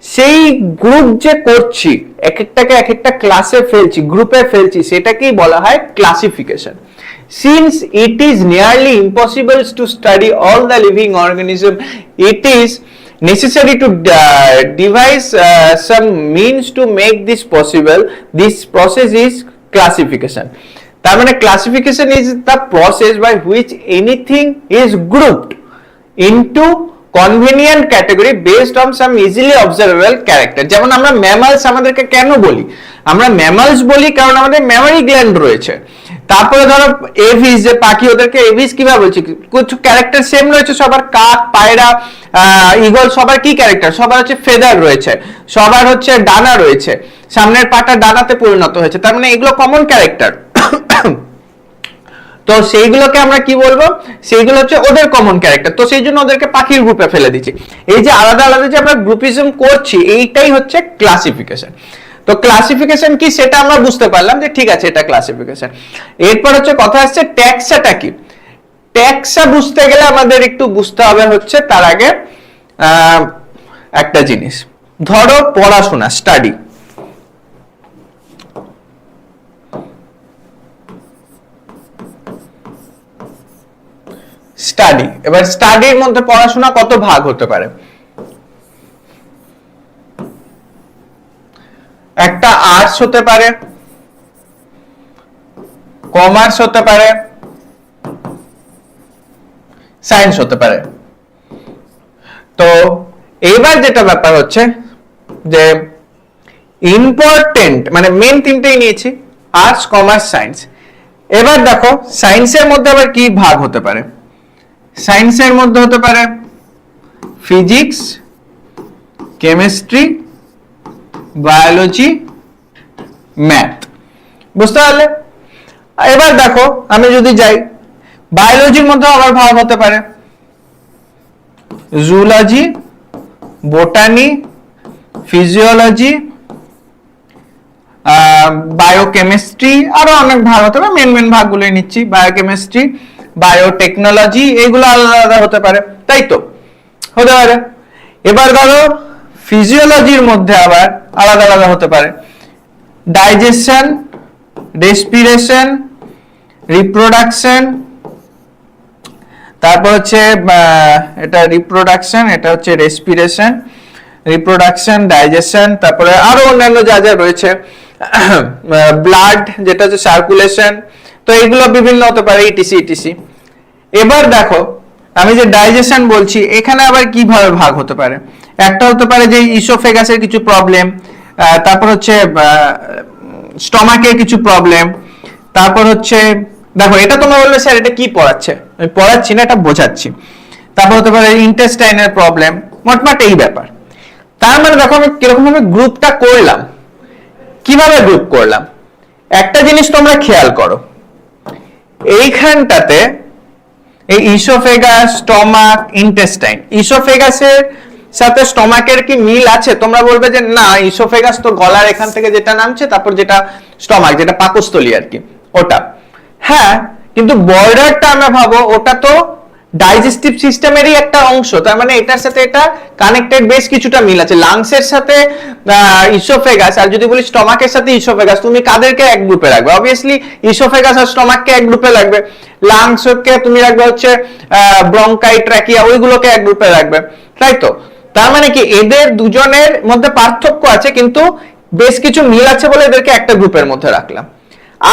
সেই গ্রুপ যে করছি, এক একটাকে এক একটা ক্লাসে ফেলছি, গ্রুপে ফেলছি, সেটাকেই বলা হয় classification. Since it is nearly impossible to study all the living organism, it is necessary to devise some means to make this possible. This process is classification. তার মানে classification is the process by which anything is grouped into convenient category based on some easily observable character. যেমন আমরা mammals আমাদেরকে কেন বলি, আমরা mammals বলি কারণ আমাদের মেমোরি গ্ল্যান্ড রয়েছে। তারপরে ধরো এভিস, যে পাখি, ওদেরকে এভিস কিভাবে বলছি, কিছু ক্যারেক্টার সেম রয়েছে সবার, কাক, পায়রা, ঈগল, সবার কি ক্যারেক্টার, সবার হচ্ছে ফেদার রয়েছে, সবার হচ্ছে ডানা রয়েছে, সামনের পাটা ডানাতে পরিণত হয়েছে, তার মানে এগুলো কমন ক্যারেক্টার। তো তো সেইগুলোকে আমরা কি বলবো, সেইগুলো হচ্ছে ওদের কমন ক্যারেক্টার, তো সেই জন্য ওদেরকে পাখির গ্রুপে ফেলে দিচ্ছি। এই যে আলাদা আলাদা যে আমরা গ্রুপিজম করছি, এইটাই হচ্ছে ক্লাসিফিকেশন। তো ক্লাসিফিকেশন কি সেটা আমরা বুঝতে পারলাম যে ঠিক আছে এটা ক্লাসিফিকেশন। এরপর হচ্ছে কথা আসছে ট্যাক্সাটা কি। ট্যাক্সা বুঝতে গেলে আমাদের একটু বুঝতে হবে হচ্ছে তার আগে একটা জিনিস, ধরো পড়াশোনা, স্টাডি। স্টাডি, এবার স্টাডির মধ্যে পড়াশোনা কত ভাগ হতে পারে? একটা আর্টস হতে পারে, কমার্স হতে পারে, সায়েন্স হতে পারে। তো এইবার যেটা ব্যাপার হচ্ছে যে ইম্পর্টেন্ট মানে মেন তিনটেই নিয়েছি, আর্টস, কমার্স, সায়েন্স। এবার দেখো সায়েন্সের মধ্যে আবার কি ভাগ হতে পারে। সায়েন্সের মধ্যে হতে পারে ফিজিক্স, কেমিস্ট্রি, বায়োলজি, ম্যাথ। বুঝতে পারলে? এবার দেখো আমি যদি যাই, বায়োলজির মধ্যে আবার ভাগ হতে পারে জুলজি, বোটানি, ফিজিওলজি, বায়োকেমিস্ট্রি, আরো অনেক ভাগ হতে পারে, মেন মেন ভাগগুলোই নিচ্ছি, বায়োকেমিস্ট্রি, বায়োটেকনোলজি, এইগুলো আলাদা আলাদা হতে পারে, তাই তো? হতে পারে। এবার ধরো ফিজিওলজির মধ্যে আবার আলাদা আলাদা হতে পারে ডাইজেশন, রেসপিরেশন, রিপ্রোডাকশন, তারপর হচ্ছে এটা রিপ্রোডাকশন, এটা হচ্ছে রেসপিরেশন, রিপ্রোডাকশন, ডাইজেশন, তারপরে আরো অন্যান্য যা যা রয়েছে, ব্লাড যেটা হচ্ছে সার্কুলেশন, তো এগুলো বিভিন্ন হতে পারে, ইটিসি ইটিসি। এবার দেখো আমি যে ডাইজেশন বলছি, এখানে আবার কিভাবে ভাগ হতে পারে। একটা হতে পারে যে ইসোফেগাসের কিছু প্রবলেম, তারপর হচ্ছে স্টমাকের কিছু প্রবলেম, তারপর হচ্ছে দেখো এটা তোমরা বলবে স্যার এটা কি পড়াচ্ছে, আমি পড়াচ্ছি না, এটা বোঝাচ্ছি। তারপর হতে পারে ইন্টেস্টাইনের প্রবলেম, মোটমাট এই ব্যাপার। তার মানে দেখো আমি কিরকম ভাবে গ্রুপটা করলাম, কিভাবে গ্রুপ করলাম। একটা জিনিস তোমরা খেয়াল করো, এইখানটাতে এই ইসোফেগাস, স্টমাক, ইন্টেস্টাইন, ইসোফেগাসের সাথে স্টমাকের কি মিল আছে? তোমরা বলবে যে না, ইসোফেগাস তো গলার এখান থেকে যেটা নামছে, তারপর যেটা স্টমাক, যেটা পাকস্থলী আর কি, ওটা। হ্যাঁ, কিন্তু বর্ডারটা আমরা ভাবো ওটা তো ডাইজেস্টিভ সিস্টেমেরই একটা অংশ, তার মানে এটার সাথে এটা কানেক্টেড, বেশ কিছুটা মিল আছে। লাংসের সাথে ইসোফেগাস, আর যদি বলি স্টমাকের সাথে ইসোফেগাস, তুমি কাদেরকে এক গ্রুপে রাখবে? অবভিয়াসলি ইসোফেগাস আর স্টমাককে এক গ্রুপে রাখবে। লাংসকে তুমি রাখবে হচ্ছে ব্রঙ্কাই, ট্র্যাকিয়া, ওইগুলোকে এক গ্রুপে রাখবে, তাই তো? তার মানে কি এদের দুজনের মধ্যে পার্থক্য আছে, কিন্তু বেশ কিছু মিল আছে বলে এদেরকে একটা গ্রুপের মধ্যে রাখলাম।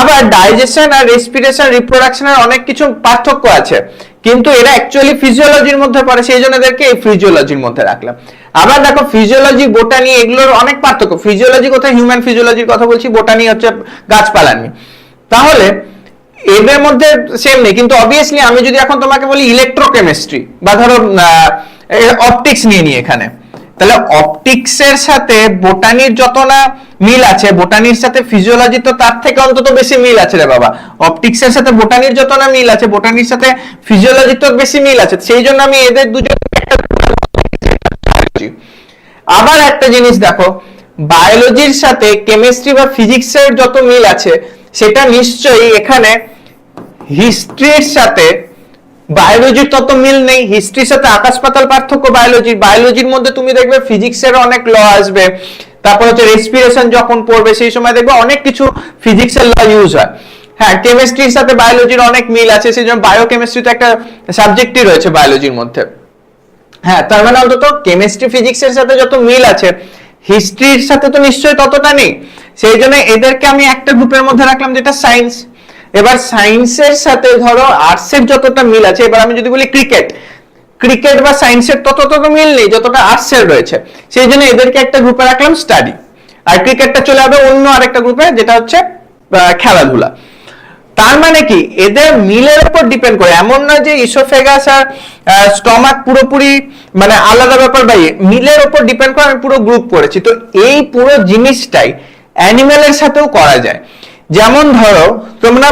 আবার ডাইজেশন আর রেসপিরেশন, রিপ্রোডাকশনের অনেক কিছু পার্থক্য আছে, কিন্তু এরা অ্যাকচুয়ালি ফিজিওলজির মধ্যে পড়ে, সেই জন্য এদেরকে এই ফিজিওলজির মধ্যে রাখলাম। আবার দেখো ফিজিওলজি, বোটানি, এগুলোর অনেক পার্থক্য। ফিজিওলজি কোথায়? হিউম্যান ফিজিওলজির কথা বলছি, বোটানি হচ্ছে গাছপালা নিয়ে। তাহলে এদের মধ্যে সেম নেই, কিন্তু অবভিয়াসলি আমি যদি এখন তোমাকে বলি ইলেকট্রোকেমিস্ট্রি বা ধরো অপটিক্স নিয়ে নি এখানে, তাহলে অপটিক্সের সাথে বোটানির যত না মিল আছে, বোটানির সাথে ফিজিওলজি তো তার থেকে অন্তত বেশি মিল আছে রে বাবা। অপটিক্সের সাথে বোটানির যত না মিল আছে, বোটানির সাথে ফিজিওলজি তো বেশি মিল আছে, সেই জন্য আমি এদের দুজন একটা। আবার একটা জিনিস দেখো, বায়োলজির সাথে কেমিস্ট্রি বা ফিজিক্সের যত মিল আছে, সেটা নিশ্চয়ই এখানে হিস্ট্রির সাথে বায়োলজির তত মিল নেই। হিস্ট্রির সাথে আকাশ পাতাল পার্থক্য বায়োলজির মধ্যে তুমি দেখবে ফিজিক্সের অনেক ল আসবে, তারপর হচ্ছে রেসপিরেশন যখন পড়বে সেই সময় দেখবে অনেক কিছু ফিজিক্সের ল ইউজ হয়। হ্যাঁ, কেমিস্ট্রির সাথে বায়োলজির অনেক মিল আছে, সেই জন্য বায়োকেমিস্ট্রি তো একটা সাবজেক্টই রয়েছে বায়োলজির মধ্যে। হ্যাঁ, তার মানে অন্তত কেমিস্ট্রি ফিজিক্সের সাথে যত মিল আছে, হিস্ট্রির সাথে তো নিশ্চয়ই ততটা নেই, সেই জন্য এদেরকে আমি একটা গ্রুপের মধ্যে রাখলাম যেটা সায়েন্স। এবার সায়েন্সের সাথে ধরো আর্টসের যতটা মিল আছে, এবার আমি যদি বলি ক্রিকেট বা সায়েন্সের তত মিল নেই যতটা আর্টসের রয়েছে, সেই জন্য এদেরকে একটা গ্রুপে রাখলাম স্টাডি। আর ক্রিকেটটা চলে যাবে অন্য আরেকটা গ্রুপে, যেটা হচ্ছে খেলাধুলা। তার মানে কি এদের মিলের উপর ডিপেন্ড করে, এমন নয় যে ইসোফেগাস আর স্টমাক পুরোপুরি মানে আলাদা ব্যাপার, বা মিলের উপর ডিপেন্ড করে আমি পুরো গ্রুপ করেছি। তো এই পুরো জিনিসটাই অ্যানিমেলের সাথেও করা যায়। যেমন ধরো তোমরা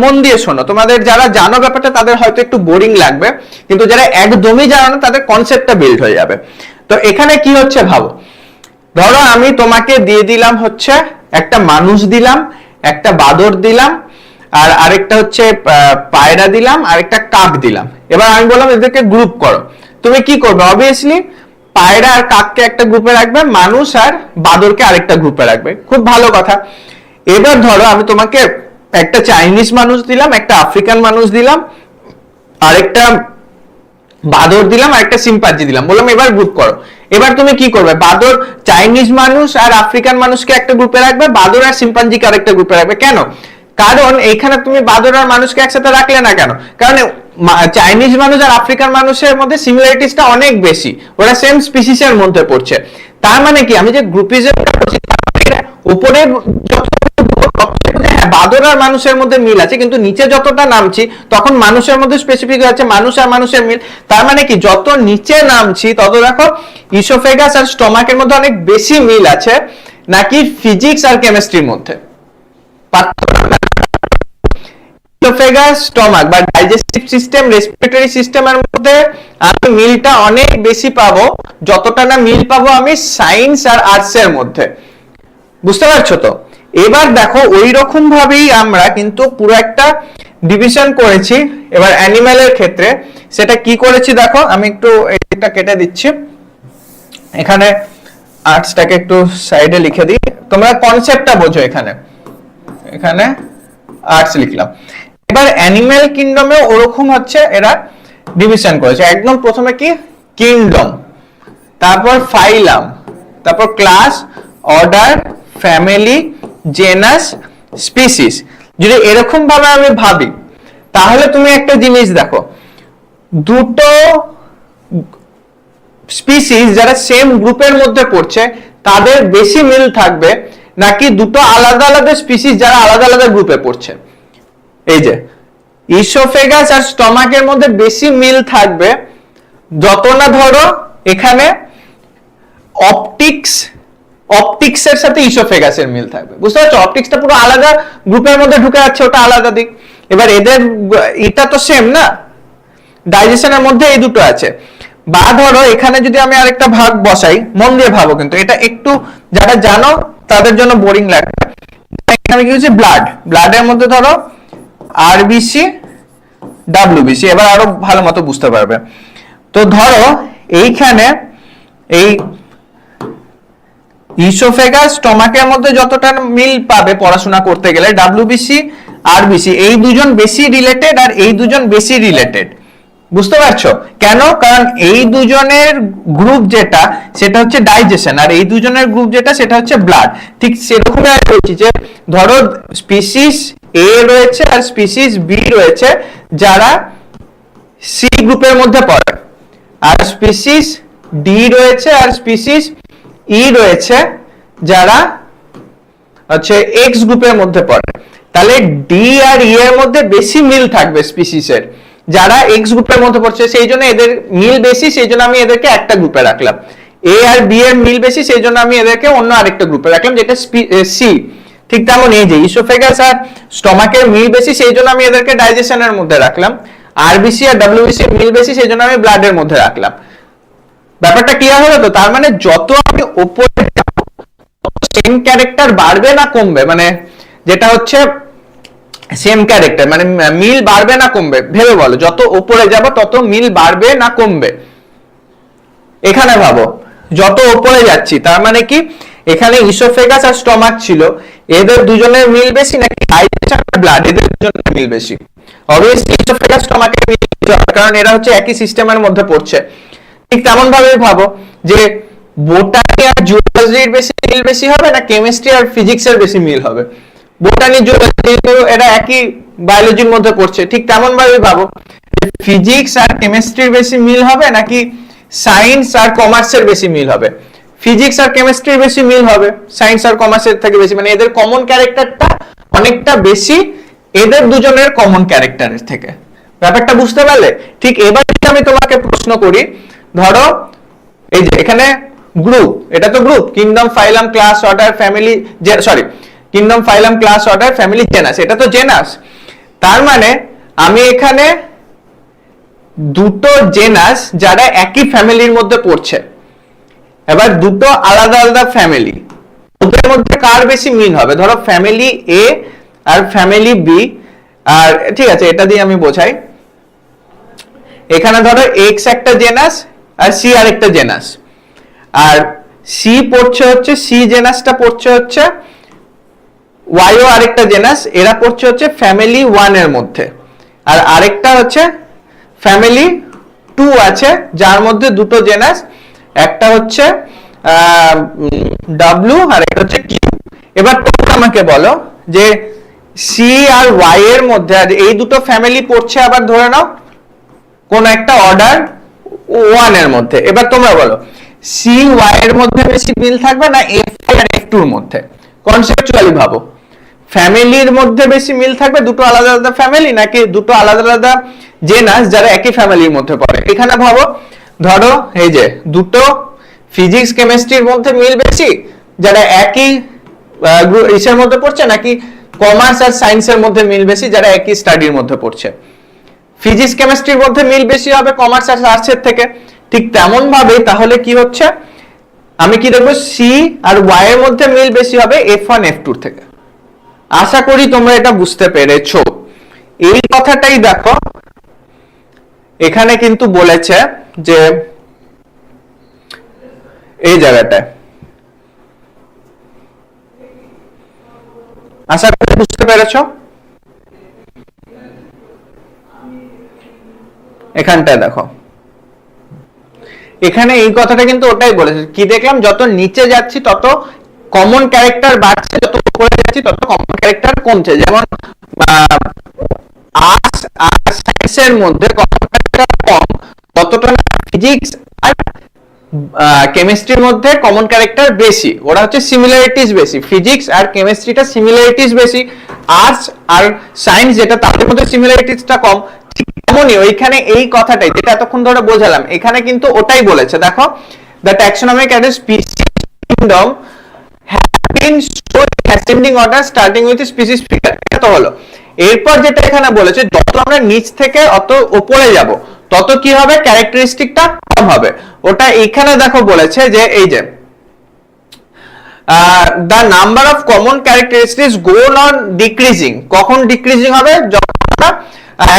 মন দিয়ে শোনো, তোমাদের যারা জানো ব্যাপারটা তাদের হয়তো একটু বোরিং লাগবে, কিন্তু যারা একদমই জানো না তাদের কনসেপ্টটা বিল্ড হয়ে যাবে। তো এখানে কি হচ্ছে ভাবো, ধরো আমি তোমাকে দিয়ে দিলাম হচ্ছে একটা মানুষ দিলাম, একটা বাদর দিলাম, আর আরেকটা হচ্ছে পায়রা দিলাম, আর একটা কাক দিলাম। এবার আমি বললাম এদেরকে গ্রুপ করো। তুমি কি করবে? অবভিয়াসলি পায়রা আর কাককে একটা গ্রুপে রাখবে, মানুষ আর বাদরকে আরেকটা গ্রুপে রাখবে। খুব ভালো কথা। এবার ধরো আমি তোমাকে একটা চাইনিজ মানুষ দিলাম, একটা আফ্রিকান মানুষ দিলাম, আরেকটা বাদর দিলাম, আর একটা সিম্পাঞ্জি দিলাম, বললাম এবার গ্রুপ করো। এবার তুমি কি করবে? বাদর, চাইনিজ মানুষ আর আফ্রিকান মানুষকে একটা গ্রুপে রাখবে, বাদর আর সিম্পাঞ্জিকে আরেকটা গ্রুপে রাখবে। কেন? কারণ এইখানে তুমি বাদর আর মানুষকে একসাথে রাখলে না কেন? কারণ চাইনিজ মানুষ আর আফ্রিকান মানুষের মধ্যে সিমিলারিটিসটা অনেক বেশি, ওরা সেম স্পিসিসের মধ্যে পড়ছে। তার মানে কি, আমি যে গ্রুপিজম উপরের বাদর আর মানুষের মধ্যে মিল আছে, কিন্তু নিচে যতটা নামছি তখন মানুষের মধ্যে স্পেসিফিক আছে মানুষ আর মানুষের মিল। তার মানে কি, যত নিচে নামছি তত দেখো ইসোফেগাস আর স্টমাকের মধ্যে অনেক বেশি মিল আছে নাকি ফিজিক্স আর কেমিস্ট্রির মধ্যে। ইসোফেগাস, স্টমাক বা ডাইজেস্টিভ সিস্টেম, রেসপিরেটরি সিস্টেমের মধ্যে আমি মিলটা অনেক বেশি পাবো, যতটা না মিল পাবো আমি সায়েন্স আর আর্টস এর মধ্যে। বুঝতে পারছো তো? এবার দেখো ওই রকম ভাবেই আমরা কিন্তু পুরো একটা ডিভিশন করেছি। এবার অ্যানিমেলের ক্ষেত্রে সেটা কি করেছি দেখো, আমি একটু এটা কেটে দিচ্ছি, এখানে আর্টসটাকে একটু সাইডে লিখে দিই, তোমরা কনসেপ্টটা বোঝো। এখানে এখানে আর্টস লিখলাম। এবার অ্যানিমেল কিংডমে ওরকম হচ্ছে এরা ডিভিশন করেছে। একদম প্রথমে কি, কিংডম, তারপর ফাইলাম, তারপর class, order, family, genus, species. যদি এরকম ভাবে আমি ভাবি তাহলে তুমি একটা জিনিস দেখো, দুটো স্পিসিস যারা সেম গ্রুপের মধ্যে পড়ছে তাদের বেশি মিল থাকবে নাকি দুটো আলাদা আলাদা স্পিসিস যারা আলাদা আলাদা গ্রুপে পড়ছে? এই যে ইসোফেগাস আর স্টমাকের মধ্যে বেশি মিল থাকবে যত না ধরো এখানে অপটিক্সের সাথে ইসোফেগাসের মিল থাকবে। বুঝতে পারছো? অপটিক্সটা পুরো আলাদা গ্রুপের মধ্যে ঢুকে যাচ্ছে, ওটা আলাদা দিক। এবার এদের এটা তো সেম না, ডাইজেশনের মধ্যে এই দুটো আছে। বা ধরো এখানে যদি আমি আরেকটা ভাগ বসাই, মন দিয়ে ভাবো, কিন্তু এটা একটু যারা জানো তাদের জন্য বোরিং লাগবে। এখানে কি হচ্ছে, ব্লাডের মধ্যে ধরো আরবিসি, ডাব্লিউবিসি, এবার আরো ভালো মতো বুঝতে পারবে। তো ধরো এইখানে এই ইসোফেগাস স্টমাকের মধ্যে যতটা মিল পাবে পড়াশোনা করতে গেলে, ডাব্লিউবিসি, আরবিসি, এই দুজন বেশি রিলেটেড আর এই দুজন বেশি রিলেটেড। বুঝতে পারছো কেন? কারণ এই দুজনের গ্রুপ যেটা সেটা হচ্ছে ডাইজেশন, আর এই দুজনের গ্রুপ যেটা সেটা হচ্ছে ব্লাড। ঠিক সেরকমই আমি বলছি যে ধরো স্পিসিস এ রয়েছে আর স্পিসিস বি রয়েছে যারা সি গ্রুপের মধ্যে পড়ে, আর স্পিসিস ডি রয়েছে আর স্পিসিস ই রয়েছে যারা হচ্ছে এক্স গ্রুপের মধ্যে পড়ে। তাহলে ডি আর ই এর মধ্যে বেশি মিল থাকবে স্পিসিসের, যারা এক্স গ্রুপের মধ্যে পড়ছে, সেই জন্য এদের মিল বেশি, সেই জন্য আমি এদেরকে একটা গ্রুপে রাখলাম। এ আর বি এর মিল বেশি, সেই জন্য আমি এদেরকে অন্য আরেকটা গ্রুপে রাখলাম যেটা সি। ঠিক তেমন এই যে ইসোফেগাস আর স্টমাকের মিল বেশি, সেই জন্য আমি এদেরকে ডাইজেশনের মধ্যে রাখলাম। আরবিসি আর ডাব্লিউবিসি মিল বেশি, সেই জন্য আমি ব্লাডের মধ্যে রাখলাম। ব্যাপারটা ক্লিয়ার হলো তো? তার মানে যত আমি উপরে যাব সেম ক্যারেক্টার বাড়বে না কমবে, মানে যেটা হচ্ছে সেম ক্যারেক্টার মানে মিল বাড়বে না কমবে? ভেবে বলো, যত উপরে যাব তত মিল বাড়বে না কমবে? এখানে ভাবো, যত উপরে যাচ্ছি তার মানে কি, এখানে ইসোফেগাস আর স্টমাক ছিল, এদের দুজনের মিল বেশি নাকি ডাইজেশন আর ব্লাড এদের দুজনের মিল বেশি? অবভিয়াসলি ইসোফেগাস স্টমাকের মিল বেশি, কারণ এরা হচ্ছে একই সিস্টেমের মধ্যে পড়ছে। ঠিক তেমন ভাবে ভাবো যে বোটানি আর জুলজির বেশি মিল বেশি হবে না কেমিস্ট্রি আর ফিজিক্সের বেশি মিল হবে? বোটানি, জুলজি এরা একই বায়োলজির মধ্যে পড়ছে। ঠিক তেমন ভাবে ভাবো ফিজিক্স আর কেমিস্ট্রির বেশি মিল হবে নাকি সায়েন্স আর কমার্সের বেশি মিল হবে? ফিজিক্স আর কেমিস্ট্রির বেশি মিল হবে সায়েন্স আর কমার্সের থেকে বেশি, মানে এদের কমন ক্যারেক্টারটা অনেকটা বেশি এদের দুজনের কমন ক্যারেক্টারের থেকে। ব্যাপারটা বুঝতে পারলে? ঠিক এবার আমি তোমাকে প্রশ্ন করি, ধরো এই যে এখানে গ্রুপ, এটা তো group, kingdom, phylum, class, order, family, sorry kingdom, phylum, class, order, family, genus, এটা তো জেনাস। তার মানে আমি এখানে দুটো জেনাস যারা একই ফ্যামিলির মধ্যে পড়ছে, এবার দুটো আলাদা আলাদা ফ্যামিলি, ওদের মধ্যে কার বেশি মিল হবে? ধরো ফ্যামিলি এ আর ফ্যামিলি বি, আর ঠিক আছে এটা দিয়ে আমি বোঝাই। এখানে ধরো এক্স একটা জেনাস আর সি আর একটা জেনাস, আর সি পড়ছে হচ্ছে, সি জেনাসটা পড়ছে হচ্ছে ওয়াইও আরেকটা জেনাস, এরা পড়ছে হচ্ছে ফ্যামিলি 1 এর মধ্যে, আর আরেকটা হচ্ছে ফ্যামিলি 2 আছে যার মধ্যে দুটো জেনাস, একটা হচ্ছে ডাব্লিউ আর একটা হচ্ছে কিউ। এবার তোমরা আমাকে বলো যে সি আর ওয়াই এর মধ্যে, আর এই দুটো ফ্যামিলি পড়ছে আবার ধরে নাও কোন একটা অর্ডার 1 এর মধ্যে, এবার তোমরা বলো সি ওয়াই এর মধ্যে বেশি মিল থাকবে না এফ আর এফ টু এর মধ্যে? কনসেপচুয়ালি ভাবো, ফ্যামিলির মধ্যে বেশি মিল থাকবে দুটো আলাদা আলাদা ফ্যামিলি, নাকি দুটো আলাদা আলাদা জেনাস যারা একই ফ্যামিলির মধ্যে পড়ে? এখানে ভাবো, ধরো এই যে দুটো ফিজিক্স কেমিস্ট্রির মধ্যে মিল বেশি যারা একই ইসের মধ্যে পড়ছে, নাকি কমার্স আর সায়েন্সের মধ্যে মিল বেশি যারা একই স্টাডির মধ্যে পড়ছে? ফিজিক্স কেমিস্ট্রির মধ্যে মিল বেশি হবে কমার্স আর আর্টসের থেকে। ঠিক তেমন ভাবে তাহলে কি হচ্ছে, আমি কি দেখবো, সি আর ওয়াই এর মধ্যে মিল বেশি হবে F1 F2 থেকে। আশা করি তোমরা এটা বুঝতে পেরেছো। এই কথাটাই দেখো এখানে কিন্তু বলেছে যে এই জায়গাটায়, আশা করি বুঝতে পেরেছো। এখানটায় দেখো, এখানে এই কথাটা কিন্তু ওটাই বলেছে, কি দেখলাম, যত নিচে যাচ্ছি তত কমন ক্যারেক্টার বাড়ছে, যত উপরে যাচ্ছি তত কমন ক্যারেক্টার কমছে। যেমন আর্টস আর সায়েন্সের মধ্যে কমন ক্যারেক্টার কম, ততটা ফিজিক্স আর কেমিস্ট্রির মধ্যে কমন ক্যারেক্টার বেশি, ওরা হচ্ছে সিমিলারিটিস বেশি। ফিজিক্স আর কেমিস্ট্রিটা সিমিলারিটিস বেশি, আর্টস আর সায়েন্স যেটা তাদের মধ্যে সিমিলারিটিসটা কম। তেমনই ওইখানে এই কথাটাই যেটা এতক্ষণ ধরে বোঝালাম, এখানে কিন্তু ওটাই বলেছে। দেখো, the taxonomic and species kingdom have been shown in ascending order starting with species figure। এটা তো হলো। এরপর যেটা এখানে বলেছে, যত আমরা নিচ থেকে অত উপরে যাব তত কি হবে, ক্যারেক্টারিস্টিকটা কম হবে। ওটা এখানে দেখো বলেছে যে এই যে the number of common characteristics go on decreasing। কখন ডিক্রিজিং হবে? যখন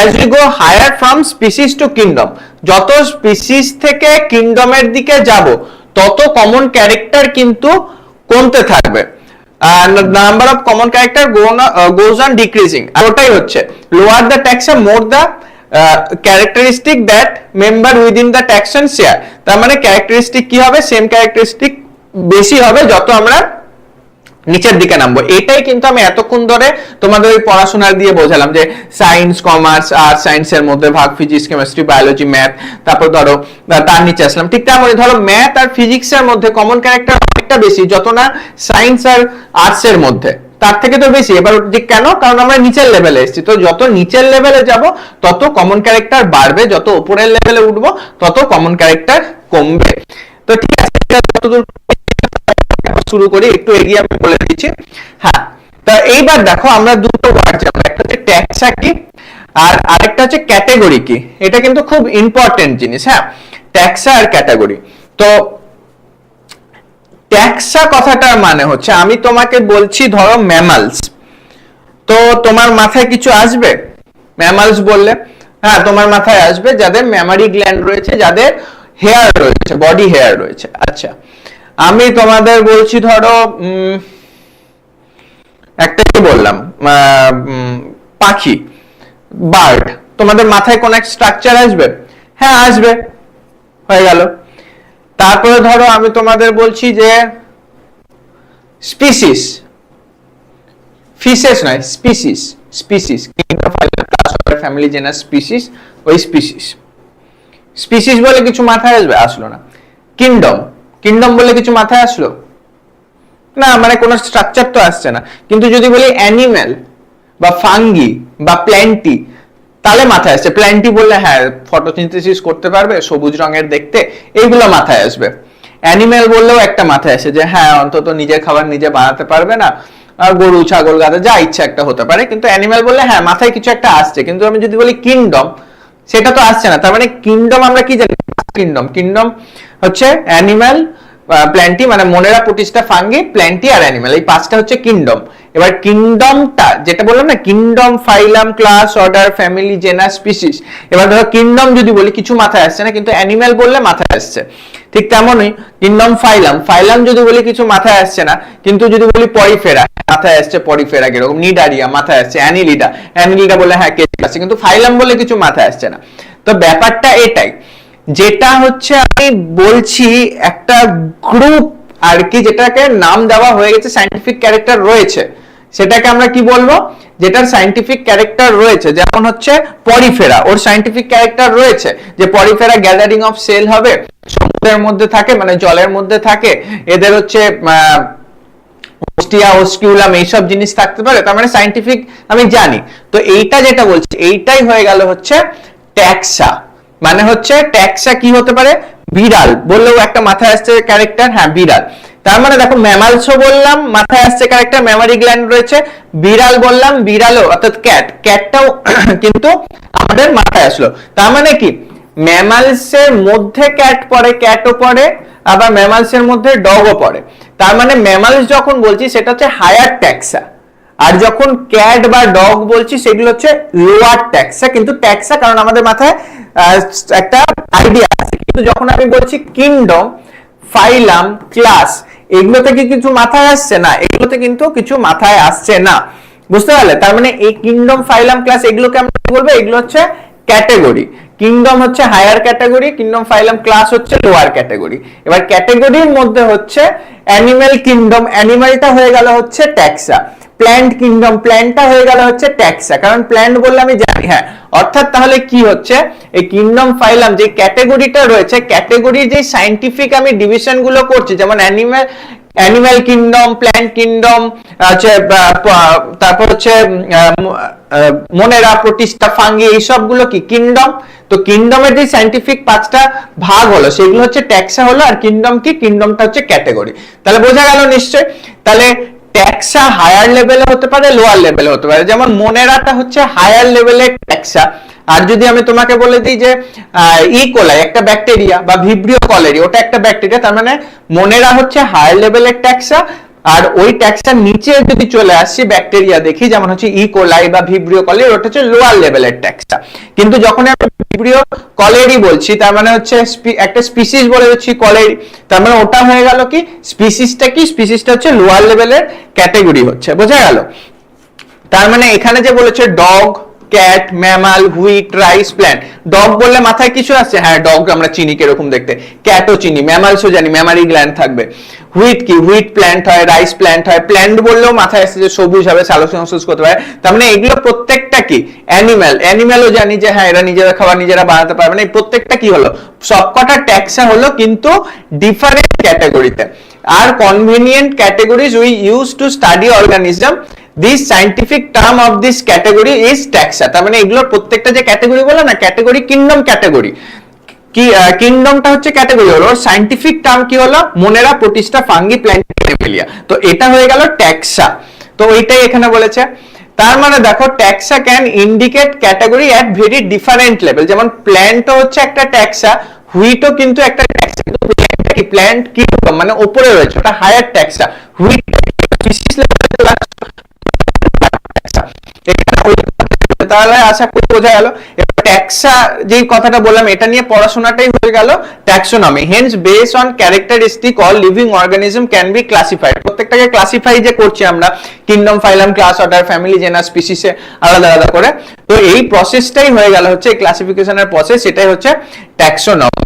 as we go higher from species to kingdom, যত স্পিসিস থেকে কিংডমের দিকে যাব তত কমন ক্যারেক্টার কিন্তু কমতে থাকবে। Number of common character goes on decreasing। আর ওটাই হচ্ছে lower the taxon more the characteristic that member within the taxon share। তার মানে ক্যারেক্টারিস্টিক কি হবে, সেম ক্যারেক্টারিস্টিক বেশি হবে যত আমরা নিচের দিকে নামবো। এটাই কিন্তু আমি এতক্ষণ ধরে তোমাদের ওই পড়াশোনার দিয়ে বোঝালাম যে সায়েন্স, কমার্স, আর্টস, সায়েন্সের মধ্যে ভাগ ফিজিক্স, কেমিস্ট্রি, বায়োলজি, ম্যাথ, তারপর ধরো তার নিচে আসলাম। ঠিক তেমনই ধরো ম্যাথ আর ফিজিক্সের মধ্যে কমন ক্যারেক্টার অনেকটা বেশি, যত না সায়েন্স আর আর্টস এর মধ্যে, তার থেকে তো বেশি। এবার কেন? কারণ আমরা নিচের লেভেলে এসেছি, তো যত নিচের লেভেলে যাব তত কমন ক্যারেক্টার বাড়বে, যত উপরের লেভেলে উঠবো তত কমন ক্যারেক্টার কমবে। তো ঠিক আছে, যতদূর শুরু করি, একটু এগিয়ে আমি বলে দিচ্ছি। হ্যাঁ, তা এইবার দেখো আমরা দুটো ওয়ার্ড জানবো, একটা হচ্ছে ট্যাক্সা কি আর আরেকটা হচ্ছে ক্যাটাগরি কি। এটা কিন্তু খুব ইম্পর্টেন্ট জিনিস। হ্যাঁ, ট্যাক্সা আর ক্যাটাগরি। তো ট্যাক্সা কথাটার মানে হচ্ছে, আমি তোমাকে বলছি ধরো ম্যামালস, তো তোমার মাথায় কিছু আসবে ম্যামালস বললে? হ্যাঁ, তোমার মাথায় আসবে যাদের ম্যামারি গ্ল্যান্ড রয়েছে, যাদের হেয়ার রয়েছে, বডি হেয়ার রয়েছে। আচ্ছা, আমি তোমাদের বলছি ধরো একটা কি বললাম, পাখি, বার্ড, তোমাদের মাথায় কোন এক স্ট্রাকচার আসবে? হ্যাঁ আসবে, হয়ে গেল। তারপরে ধরো আমি তোমাদের বলছি যে স্পিসিস, ফিশেস নয়, species, species, family, genus, species, ওই স্পিসিস। স্পিসিস বলে কিছু মাথায় আসবে? আসলো না। কিংডম, কিংডম বলে কিছু মাথায় আসলো না, মানে কোনো স্ট্রাকচার তো আসছে না। কিন্তু যদি বলি অ্যানিমেল বা ফাঙ্গি বা প্ল্যান্টি, তাহলে মাথায় আসছে। প্ল্যান্টি বললে হ্যাঁ ফটোসিনথেসিস করতে পারবে, সবুজ রঙের দেখতে, এইগুলো মাথায় আসবে। অ্যানিমেল বললেও একটা মাথায় আসে যে হ্যাঁ অন্তত নিজের খাবার নিজে বানাতে পারবে না, গরু, ছাগল, গাধা, যা ইচ্ছা একটা হতে পারে, কিন্তু অ্যানিমাল বললে হ্যাঁ মাথায় কিছু একটা আসছে। কিন্তু আমি যদি বলি কিংডম, সেটা তো আসছে না। তার মানে কিংডম আমরা কি জানি, কিংডম হচ্ছে অ্যানিমাল, প্ল্যান্টি, মানে মোনেরা, প্রোটিস্টা, ফাঙ্গি, প্ল্যান্টি আর অ্যানিমাল, এই পাঁচটা হচ্ছে কিংডম। এবার কিংডমটা যেটা বললাম না, kingdom, phylum, class, order, family, genus, species. এবার ধরো কিংডম যদি বলি কিছু মাথায় আসছে না, কিন্তু অ্যানিমাল বললে মাথায় আসছে। ঠিক তেমনই কিংডম, ফাইলাম যদি বলি কিছু মাথায় আসছে না, কিন্তু যদি বলি পরিফেরা, মাথায় আসছে পরিফেরা, কিরকম নিডারিয়া মাথায় আসছে, অ্যানিলিডা বলে হ্যাঁ কেটে আসছে, কিন্তু ফাইলাম বলে কিছু মাথায় আসছে না। তো ব্যাপারটা এটাই, যেটা হচ্ছে আমি বলছি একটা গ্রুপ আর কি, যেটাকে নাম দেওয়া হয়ে গেছে, সায়েন্টিফিক ক্যারেক্টার রয়েছে, সেটাকে আমরা কি বলবো, যেটার সায়েন্টিফিক ক্যারেক্টার রয়েছে। যেমন হচ্ছে পরিফেরা, ওর সায়েন্টিফিক ক্যারেক্টার রয়েছে যে পরিফেরা গ্যাদারিং অফ সেল হবে, সমুদ্রের মধ্যে থাকে, মানে জলের মধ্যে থাকে, এদের হচ্ছে অস্টিয়া, অস্কিউলাম এইসব জিনিস থাকতে পারে, তার মানে সায়েন্টিফিক আমি জানি। তো এইটা যেটা বলছি, এইটাই হয়ে গেল হচ্ছে ট্যাক্সা। মানে হচ্ছে ট্যাক্সা কি হতে পারে, বিড়াল বললেও একটা মাথায় আসছে ক্যারেক্টার, হ্যাঁ বিড়াল। তার মানে দেখো ম্যামালসও বললাম মাথায় আসছে ক্যারেক্টার, ম্যামারি গ্ল্যান্ড রয়েছে। বিড়াল বললাম, বিড়ালও অর্থাৎ ক্যাটটাও কিন্তু আমাদের মাথায় আসলো। তার মানে কি ম্যামালসের মধ্যে ক্যাট পড়ে, ক্যাটও পড়ে, আবার ম্যামালসের মধ্যে ডগও পড়ে। তার মানে ম্যামালস যখন বলছি সেটা হচ্ছে হায়ার ট্যাক্সা, আর যখন ক্যাট বা ডগ বলছি সেগুলো হচ্ছে লোয়ার ট্যাক্সা। কিন্তু ট্যাক্সা কারণ আমাদের মাথায় একটা আইডিয়া আছে, কিন্তু যখন আমি বলছি কিংডম, ফাইলাম, ক্লাস, এগুলোতে কি কিছু মাথায় আসছে না, এগুলোতে কিন্তু কিছু মাথায় আসছে না, বুঝতে পারলে? তার মানে এই কিংডম, ফাইলাম, ক্লাস এগুলোকে আমরা কি বলবো, এগুলো হচ্ছে ক্যাটেগরি। কিংডম হচ্ছে higher category, kingdom, phylum, class হচ্ছে লোয়ার ক্যাটাগরি। এবার ক্যাটাগরির মধ্যে হচ্ছে অ্যানিমাল কিংডম, অ্যানিমালটা হয়ে গেল হচ্ছে ট্যাক্সা। প্ল্যান্ট কিংডম, প্ল্যান্টটা হয়ে গেল হচ্ছে ট্যাক্সা, কারণ প্ল্যান্ট বললে আমি জানি, হ্যাঁ। অর্থাৎ তাহলে কি হচ্ছে, এই কিংডম, ফাইলাম যে ক্যাটাগরিটা রয়েছে, ক্যাটাগরির যে সায়েন্টিফিক আমি ডিভিশন গুলো করছি, যেমন অ্যানিমাল কিংডম, প্ল্যান্ট কিংডম, তারপর হচ্ছে মোনেরা, প্রোটিস্টা, ফাঙ্গি, এই সবগুলো কি কিংডম। তো কিংডমের যে সায়েন্টিফিক পাঁচটা ভাগ হলো সেগুলো হচ্ছে ট্যাক্সা হলো, আর কিংডম কি, কিংডমটা হচ্ছে ক্যাটাগরি। তাহলে বোঝা গেল নিশ্চয়। তাহলে ট্যাক্সা হায়ার লেভেলে হতে পারে, লোয়ার লেভেলে হতে পারে। যেমন মোনেরাটা হচ্ছে হায়ার লেভেলের ট্যাক্সা। আর যদি আমি তোমাকে বলে দিই যে ইকোলাই একটা ব্যাকটেরিয়া, বা ভিব্রিও কলেরি ওটা একটা ব্যাকটেরিয়া, তার মানে মোনেরা হচ্ছে হায়ার লেভেলের ট্যাক্সা, আর ওই ট্যাক্সার নিচে যদি চলে আসছি ব্যাকটেরিয়া দেখি, যেমন হচ্ছে ইকোলাই বা ভিব্রিও কলেরি, ওটা হচ্ছে লোয়ার লেভেলের ট্যাক্সা। কিন্তু যখন আমি ভিব্রিও কলেরি বলছি, তার মানে হচ্ছে একটা স্পিসিস বলে দিচ্ছি কলেরি, তার মানে ওটা হয়ে গেল কি, স্পিসিসটা কি, স্পিসিসটা হচ্ছে লোয়ার লেভেলের ক্যাটাগরি হচ্ছে, বোঝা গেল? তার মানে এখানে যে বলেছে dog, cat, mammal, wheat, rice, plant. Dog বললে মাথায় কিছু আসছে, হ্যাঁ ডগ আমরা চিনি কিরকম দেখতে, ক্যাটও চিনি, ম্যামালসও জানি, ম্যামারি গ্ল্যান্ড থাকবে। হুইট কি, হুইট প্ল্যান্ট হয়, রাইস প্ল্যান্ট হয়। প্ল্যান্ট বললেও মাথায় আসছে যে সবুজ হবে, সালোসিনোসিস করতে পারে। তার মানে এগুলো প্রত্যেকটা কি অ্যানিমাল, অ্যানিমালও জানি যে হ্যাঁ এরা নিজেরা খাবার নিজেরা বানাতে পারবে না। এই প্রত্যেকটা কি হলো, সবকটা ট্যাক্সা হলো, কিন্তু ডিফারেন্ট ক্যাটাগরিতে। আর convenient categories we use to study organism, this scientific term of this category is taxa। তার মানে এগুলোর প্রত্যেকটা যে ক্যাটাগরি বলে না, ক্যাটাগরি কিংডম ক্যাটাগরি, কি কিংডমটা হচ্ছে ক্যাটাগরি হলো, সায়েন্টিফিক টার্ম কি হলো, মোনেরা, প্রোটিস্টা, ফাঙ্গি, প্ল্যান্ট, অ্যানিমেলিয়া। তো এটা হয়ে গেল ট্যাক্সা। তো ওইটাই এখানে বলেছে। তার মানে দেখো taxa can indicate category at very different level. যেমন প্ল্যান্টও হচ্ছে একটা ট্যাক্সা, হুইটও কিন্তু একটা ট্যাক্সা, কিন্তু প্ল্যান্ট কি মানে উপরে রয়েছে, ওটা হায়ার ট্যাক্সা। হুইট স্পিসিস লেভেলে, তাহলে আশা করি বোঝা গেল। ট্যাক্সা যে কথাটা বললাম, এটা নিয়ে পড়াশোনাটাই হয়ে গেল taxonomy. Hence based on characteristic all living organism can be classified. প্রত্যেকটাকে ক্লাসিফাই যে করছি আমরা, kingdom, phylum, class, order, family, genus, স্পিসিসে আলাদা আলাদা করে। তো এই প্রসেসটাই হয়ে গেল হচ্ছে ক্লাসিফিকেশনের প্রসেস, এটাই হচ্ছে ট্যাক্সোনমি।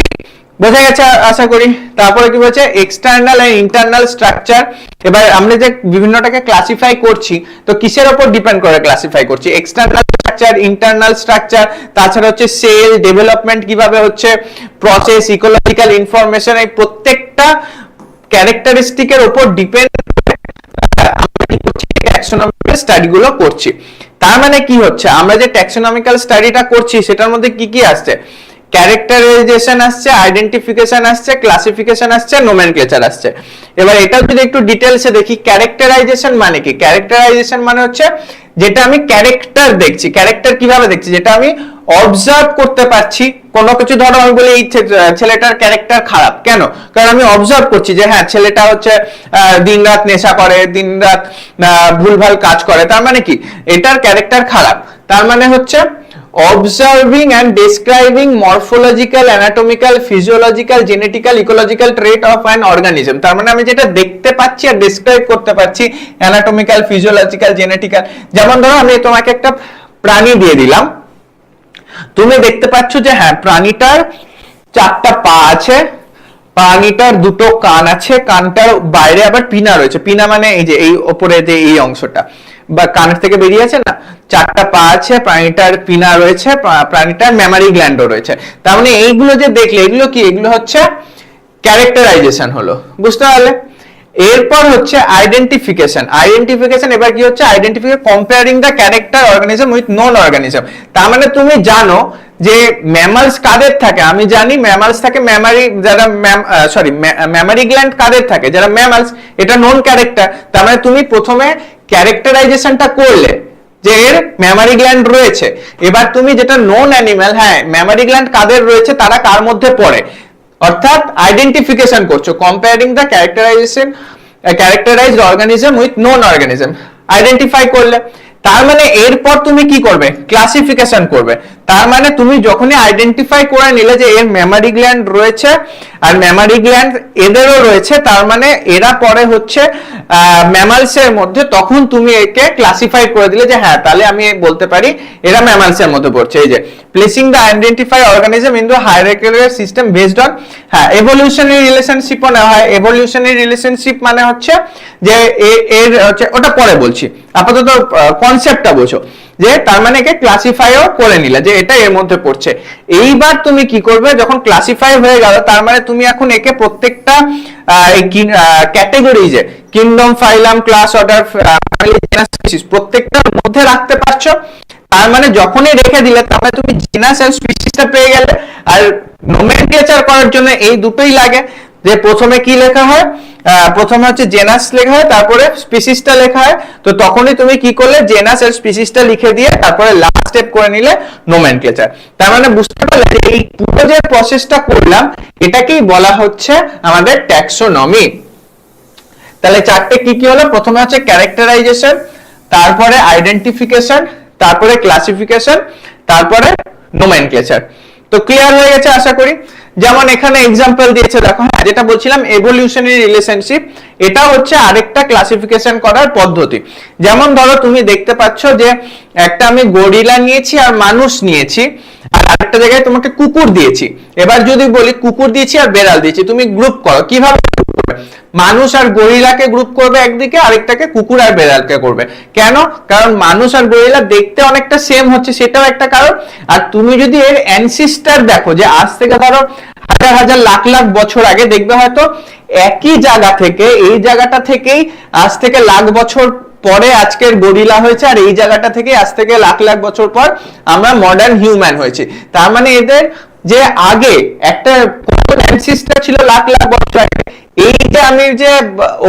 বোঝা গেছে আশা করি। তারপরে কি বলছে, এক্সটার্নাল এন্ড ইন্টারনাল স্ট্রাকচার। এবার আমরা যে বিভিন্নটাকে ক্লাসিফাই করছি, তো কিসের উপর ডিপেন্ড করে ক্লাসিফাই করছি, এক্সটার্নাল স্ট্রাকচার, ইন্টারনাল স্ট্রাকচার, তাছাড়া হচ্ছে সেল ডেভেলপমেন্ট কিভাবে হচ্ছে, প্রসেস, ইকোলজিক্যাল ইনফরমেশন, এই প্রত্যেকটা ক্যারেক্টারিস্টিকের উপর ডিপেন্ড করে আমরা কি করছি, ট্যাক্সোনমিক্যাল স্টাডি গুলো করছি। তার মানে কি হচ্ছে, আমরা যে ট্যাক্সোনমিক্যাল স্টাডিটা করছি সেটার মধ্যে কি কি আসছে, ক্যারেক্টারাইজেশন আসছে, আইডেন্টিফিকেশন আসছে, ক্লাসিফিকেশন আসছে, নোমেনক্লেচার আসছে। এবার এটা যদি একটু ডিটেইলসে দেখি, ক্যারেক্টারাইজেশন মানে কি? ক্যারেক্টারাইজেশন মানে হচ্ছে যেটা আমি ক্যারেক্টার দেখছি। ক্যারেক্টার কিভাবে দেখছি? যেটা আমি অবজার্ভ করতে পারছি। কোনো কিছু ধরো আমি বলি এই ছেলেটার ক্যারেক্টার খারাপ, কেন? কারণ আমি অবজার্ভ করছি যে হ্যাঁ ছেলেটা হচ্ছে দিনরাত নেশা করে, দিনরাত ভুলভাল কাজ করে, তার মানে কি এটার ক্যারেক্টার খারাপ। তার মানে হচ্ছে observing and describing morphological, anatomical, physiological, genetical, ecological trait of an organism। তার মানে আমি যেটা দেখতে পাচ্ছি আর ডেসক্রাইব করতে পারছি, anatomical, physiological, genetical। যেমন ধরো আমি তোমাকে একটা প্রাণী দিয়ে দিলাম, তুমি দেখতে পাচ্ছ যে হ্যাঁ প্রাণীটার 4টা পা আছে, প্রাণীটার 2টো কান আছে, কানটার বাইরে আবার পিনা রয়েছে। পিনা মানে এই যে এই উপরে যে এই অংশটা বা কানের থেকে বেরিয়ে আছে না, 4টা পা আছে, প্রাণীটার পিনা রয়েছে, প্রাণীটার মেমারি গ্ল্যান্ডও রয়েছে। তার মানে এইগুলো যে দেখলে এগুলো কি? এগুলো হচ্ছে ক্যারেক্টারাইজেশন হলো, বুঝতে পারলে? এরপর হচ্ছে আইডেন্টিফিকেশন। আইডেন্টিফিকেশন এবার কি হচ্ছে? Identification comparing the character organism with non organism. তার মানে তুমি জানো যে ম্যামালস কাদের থাকে? আমি জানি ম্যামালস থাকে মেমারি, যারা মেমারি গ্ল্যান্ড কাদের থাকে? যারা ম্যামালস। এটা নন ক্যারেক্টার। তার মানে তুমি প্রথমে ক্যারেক্টারাইজেশনটা করলে যে এর মেমারি গ্ল্যান্ড রয়েছে। এবার তুমি যেটা নন অ্যানিমাল, হ্যাঁ মেমারি গ্ল্যান্ড কাদের রয়েছে, তারা কার মধ্যে পড়ে, অর্থাৎ আইডেন্টিফিকেশন করছো, comparing the characterised organism with non organism. Identify করলে, তার মানে এরপর তুমি কি করবে? ক্লাসিফিকেশন করবে। তার মানে তুমি যখনই আইডেন্টিফাই করে নিলে যে এর মেমারি গ্ল্যান্ড রয়েছে আর মেমারি গ্ল্যান্ড এদেরও রয়েছে, তার মানে এরা পরে হচ্ছে ম্যামালসের মধ্যে, তখন তুমি একে ক্লাসিফাই করে দিলে যে হ্যাঁ তাহলে আমি বলতে পারি এরা ম্যামালসের মধ্যে পড়ছে। এই যে placing the identify organism in the hierarchical system based on, হ্যাঁ এভলিউশনারি রিলেশনশিপও নেওয়া হয়। এভলিউশনারি রিলেশনশিপ মানে হচ্ছে যে এর হচ্ছে, ওটা পরে বলছি, আপাতত কনসেপ্টটা বোঝো। যে তার মানে একে ক্লাসিফাইও করে নিলে যে এটা এর মধ্যে পড়ছে। এইবার তুমি কি করবে? যখন ক্লাসিফাই হয়ে গেল, তার মানে তুমি এখন একে প্রত্যেকটা ক্যাটেগরিজে, kingdom, phylum, class, order, family, genus, species প্রত্যেকটার মধ্যে রাখতে পারছো। তার মানে যখনই রেখে দিলে তাহলে তুমি জেনাস আর স্পিসিসটা পেয়ে গেলে। আর নোমেনক্লেচার করার জন্য এই দুটোই লাগে, যে প্রথমে কি লেখা হয়? প্রথমে হচ্ছে জেনাস লেখা হয়, তারপরে স্পিসিসটা লেখা হয়। তো তখনই তুমি কি করলে? জেনাস আর স্পিসিসটা লিখে দিয়ে তারপরে লাস্ট স্টেপ করে নিলে নোমেনক্লেচার। তার মানে বুঝতে পারলে যে এই পুরো যে প্রসেসটা করলাম এটাকেই বলা হচ্ছে আমাদের ট্যাক্সোনমি। তাহলে 4টে কি কি হলো? প্রথমে হচ্ছে ক্যারেক্টারাইজেশন, তারপরে আইডেন্টিফিকেশন, তারপরে ক্লাসিফিকেশন, তারপরে নোমেনক্লেচার। তো ক্লিয়ার হয়ে গেছে আশা করি। যেমন এখানে এক্সাম্পল দিয়েছে দেখো, হ্যাঁ যেটা বলছিলাম এভলিউশনারি রিলেশনশিপ, এটা হচ্ছে আরেকটা ক্লাসিফিকেশন করার পদ্ধতি। যেমন ধরো তুমি দেখতে পাচ্ছ যে একটা আমি গরিলা নিয়েছি আর মানুষ নিয়েছি, আর আরেকটা জায়গায় তোমাকে কুকুর দিয়েছি। এবার যদি বলি কুকুর দিয়েছি আর বেড়াল দিয়েছি, তুমি গ্রুপ করো, কিভাবে? মানুষ আর গরিলাকে গ্রুপ করবে একদিকে, আরেকটাকে কুকুর আর বেড়ালকে করবে। কেন? কারণ মানুষ আর গরিলা দেখতে অনেকটা সেম হচ্ছে, সেটাও একটা কারণ। আর তুমি যদি এর অ্যানসিস্টার দেখো, যে আজ থেকে ধরো হাজার হাজার লাখ লাখ বছর আগে, দেখবে হয়তো একই জায়গা থেকে, এই জায়গাটা থেকেই আজ থেকে লাখ বছর পরে আজকের গরিলা হয়েছে, আর এই জায়গাটা থেকে আজ থেকে লাখ লাখ বছর পর আমরা মডার্ন হিউম্যান হয়েছি। তার মানে এদের যে আগে একটা অ্যানসিস্টার ছিল লাখ লাখ বছর আগে, এই যে আমি যে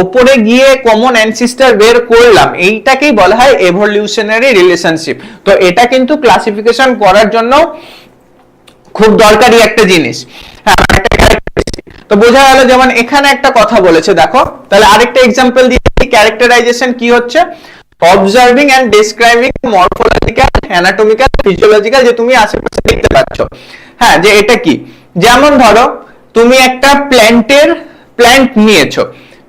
উপরে গিয়ে কমন অ্যানসিস্টার বের করলাম, এইটাকেই বলা হয় এভলিউশনারি রিলেশনশিপ। তো এটা কিন্তু ক্লাসিফিকেশন করার জন্য খুব দরকারি একটা জিনিস। হ্যাঁ, তো বোঝা গেল। যেমন এখানে একটা কথা বলেছে দেখো, তাহলে আরেকটা এক্সাম্পল দিয়ে, ক্যারেক্টারাইজেশন কি হচ্ছে? Observing and describing morphological, anatomical, physiological, যে তুমি আশেপাশে দেখতে পাচ্ছ, হ্যাঁ যে এটা কি। যেমন ধরো তুমি একটা প্ল্যান্ট নিয়েছো,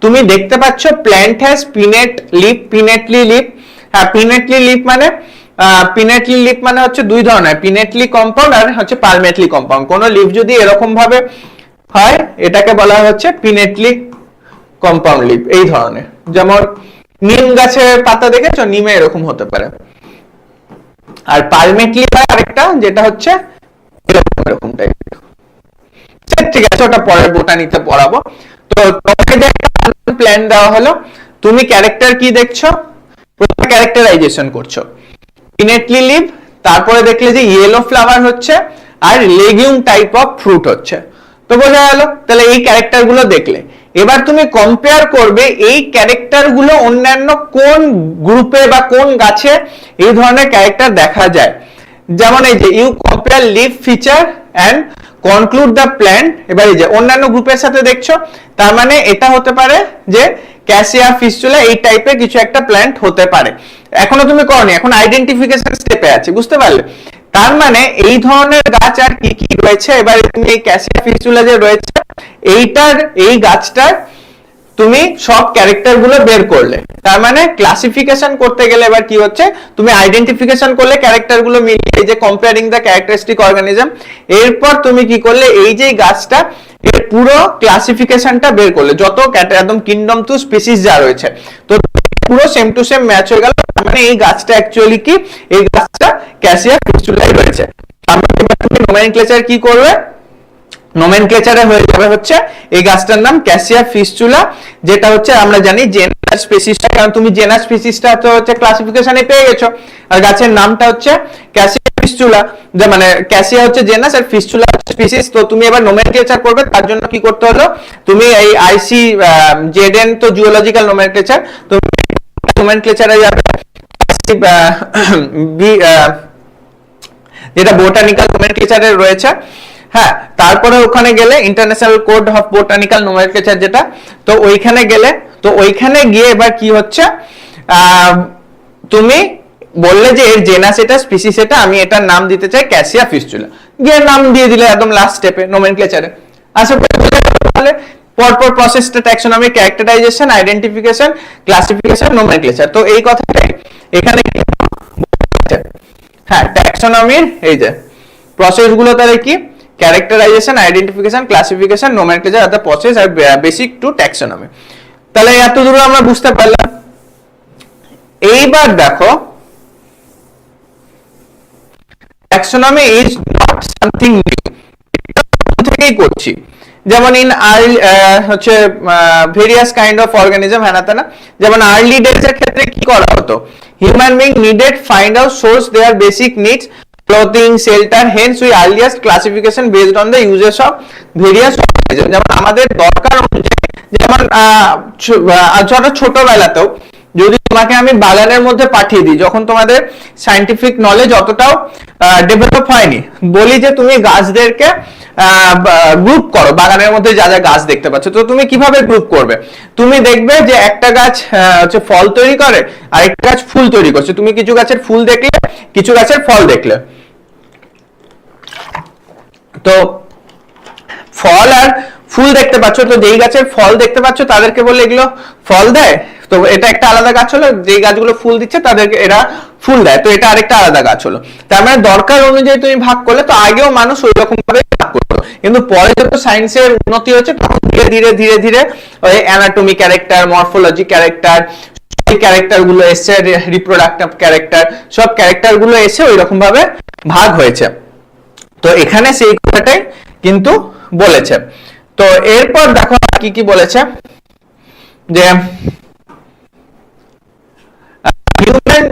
তুমি দেখতে পাচ্ছ plant has pinnate leaf, pinnately leaf. হ্যাঁ পিনেটলি লিপ মানে হচ্ছে দুই ধরনের, পিনেটলি কম্পাউন্ড আর হচ্ছে পালমেটলি কম্পাউন্ড। কোন লিফ যদি এরকম ভাবে হয় এটাকে বলা হচ্ছে পিনেটলি কম্পাউন্ড লিফ, এই ধরনের। যেমন নিম গাছের পাতা দেখেছো, নিমে এরকম হতে পারে। আর পালমেটলি আরেকটা, যেটা হচ্ছে এরকম টাইপের। ঠিক আছে, ওটা পরের বোটানিতে পড়াবো। তো তোমাকে যে একটা প্ল্যান দেওয়া হলো, তুমি ক্যারেক্টার কি দেখছো? প্রথমে ক্যারেক্টারাইজেশন করছো, পিনেটলি লিভ, তারপরে দেখলে যে ইয়েলো ফ্লাওয়ার হচ্ছে, আর লেগুম টাইপ অফ ফ্রুট হচ্ছে। তো বোঝা গেল, তাহলে এই ক্যারেক্টার গুলো দেখলে এবার তুমি কম্পেয়ার করবে এই ক্যারেক্টার গুলো অন্যান্য কোন গ্রুপে বা কোন গাছে এই ধরনের ক্যারেক্টার দেখা যায়। যেমন এই যে you compare leaf feature and conclude the plant, এবার এই যে অন্যান্য গ্রুপের সাথে দেখছো, তার মানে এটা হতে পারে যে ক্যাসিয়া ফিস্টুলা এই টাইপের কিছু একটা প্ল্যান্ট হতে পারে। এখনো তুমি করনি, এখন আইডেন্টিফিকেশন স্টেপে আছে, বুঝতে পারলে? তার মানে এই ধরনের গাছ আর কি কি রয়েছে, এবার তুমি এই ক্যাসিয়া ফিস্টুলা যে রয়েছে এইটার এই গাছটার তুমি সব ক্যারেক্টার গুলো বের করলে, তার মানে ক্লাসিফিকেশন করতে গেলে এবার কি হচ্ছে, তুমি আইডেন্টিফিকেশন করলে ক্যারেক্টার গুলো মিলিয়ে, এই যে কম্পেয়ারিং দ্য ক্যারেক্টারিস্টিক অর্গানিজম, এরপর তুমি কি করলে এই যে গাছটা এর পুরো ক্লাসিফিকেশনটা বের করলে, যত একদম কিংডম টু স্পিসিস যা রয়েছে, তো পুরো সেম টু সেম ম্যাচ হয়ে গেল। মানে এই গাছটা অ্যাকচুয়ালি কি, এই গাছটা ক্যাসিয়া ফিস্টুলাই রয়েছে। তুমি নোমেনক্লেচার কি করবে, নোমেনক্লেচারে হয়ে যাবে হচ্ছে এই গাছটার নাম ক্যাসিয়া ফিস্টুলা, যেটা হচ্ছে আমরা জানি জেনাস স্পিসিসটা, কারণ তুমি জেনাস স্পিসিসটা তো হচ্ছে ক্লাসিফিকেশনে পেয়ে গেছো, আর গাছের নামটা হচ্ছে ক্যাসিয়া ফিস্টুলা, যে মানে ক্যাসিয়া হচ্ছে জেনাস আর ফিস্টুলা হচ্ছে স্পিসিস। তো তুমি এবার নোমেনক্লেচার করবে, তার জন্য কি করতে হলো, তুমি এই আইসি জেডএন তো জিওলজিক্যাল নোমেনক্লেচার, তুমি নোমেনক্লেচারে যাবে যেটা বোটানিক্যাল নোমেনক্লেচারে রয়েছে, হ্যাঁ, তারপরে ওখানে গেলে international code of botanical nomenclature যেটা, তো ওইখানে গেলে, তো ওইখানে গিয়ে এবার কি হচ্ছে, তুমি বললে যে এর জেনাস এটা, স্পিসিস এটা, আমি এটার নাম দিতে চাই ক্যাসিয়া ফিস্টুলা, গিয়ে নাম দিয়ে দিলে একদম লাস্ট স্টেপে নোমেনক্লেচারে। আশা করি তাহলে পরপর প্রসেসটা taxonomy, characterisation, identification, classification, nomenclature. তো এই কথাটাই এখানে, হ্যাঁ, ট্যাক্সোনমির এই যে প্রসেস গুলো তাহলে কি, ক্যারেক্টারাইজেশন, আইডেন্টিফিকেশন, ক্লাসিফিকেশন, নোমেনক্লেচার আর the process are basic to taxonomy. তাহলে এত দূর আমরা বুঝতে পারলাম। এইবার দেখো, taxonomy is not something new, থেকেই করছি। যেমন ইন হচ্ছে ভেরিয়াস কাইন্ড অফ অর্গানিজম, হ্যাঁ না, যেমন আর্লি ডেজ এর ক্ষেত্রে কি করা হতো, human being needed find out source their basic needs, clothing, shelter, hence we earliest classification based on the uses of various organisms। যেমন আমাদের দরকার অনুযায়ী, যেমন ছোটবেলাতেও যদি তোমাকে আমি বাগানের মধ্যে পাঠিয়ে দিই, যখন তোমাদের সায়েন্টিফিক নলেজ অতটাও ডেভেলপ হয়নি, বলি যে তুমি গাছদেরকে গ্রুপ করো, বাগানের মধ্যে যা যা গাছ দেখতে পাচ্ছ, তো তুমি কিভাবে গ্রুপ করবে? তুমি দেখবে যে একটা গাছ হচ্ছে ফল তৈরি করে, আর একটা গাছ ফুল তৈরি করছে, তুমি কিছু গাছের ফুল দেখলে, কিছু গাছের ফল দেখলে, তো ফল আর ফুল দেখতে পাচ্ছ, তো যেই গাছের ফল দেখতে পাচ্ছ তাদেরকে বলে এগুলো ফল দেয়, তো এটা একটা আলাদা গাছ হলো। যেই গাছগুলো ফুল দিচ্ছে তাদেরকে এরা ফুল দেয়, তো এটা আরেকটা আলাদা গাছ হলো। তার মানে দরকার অনুযায়ী তুমি ভাগ করলে, তো আগেও মানুষ ওই রকম ভাবে ভাগ করতো, কিন্তু পরে যত সায়েন্সের উন্নতি হচ্ছে তখন ধীরে ধীরে ধীরে ধীরে ওই anatomy character, morphology character, character গুলো এসে, রিপ্রোডাক্টিভ ক্যারেক্টার, সব ক্যারেক্টার গুলো এসে ওই রকম ভাবে ভাগ হয়েছে। তো এখানে সেই কথাটাই কিন্তু বলেছে। তো এরপর দেখো কি কি বলেছে, যে হিউম্যান,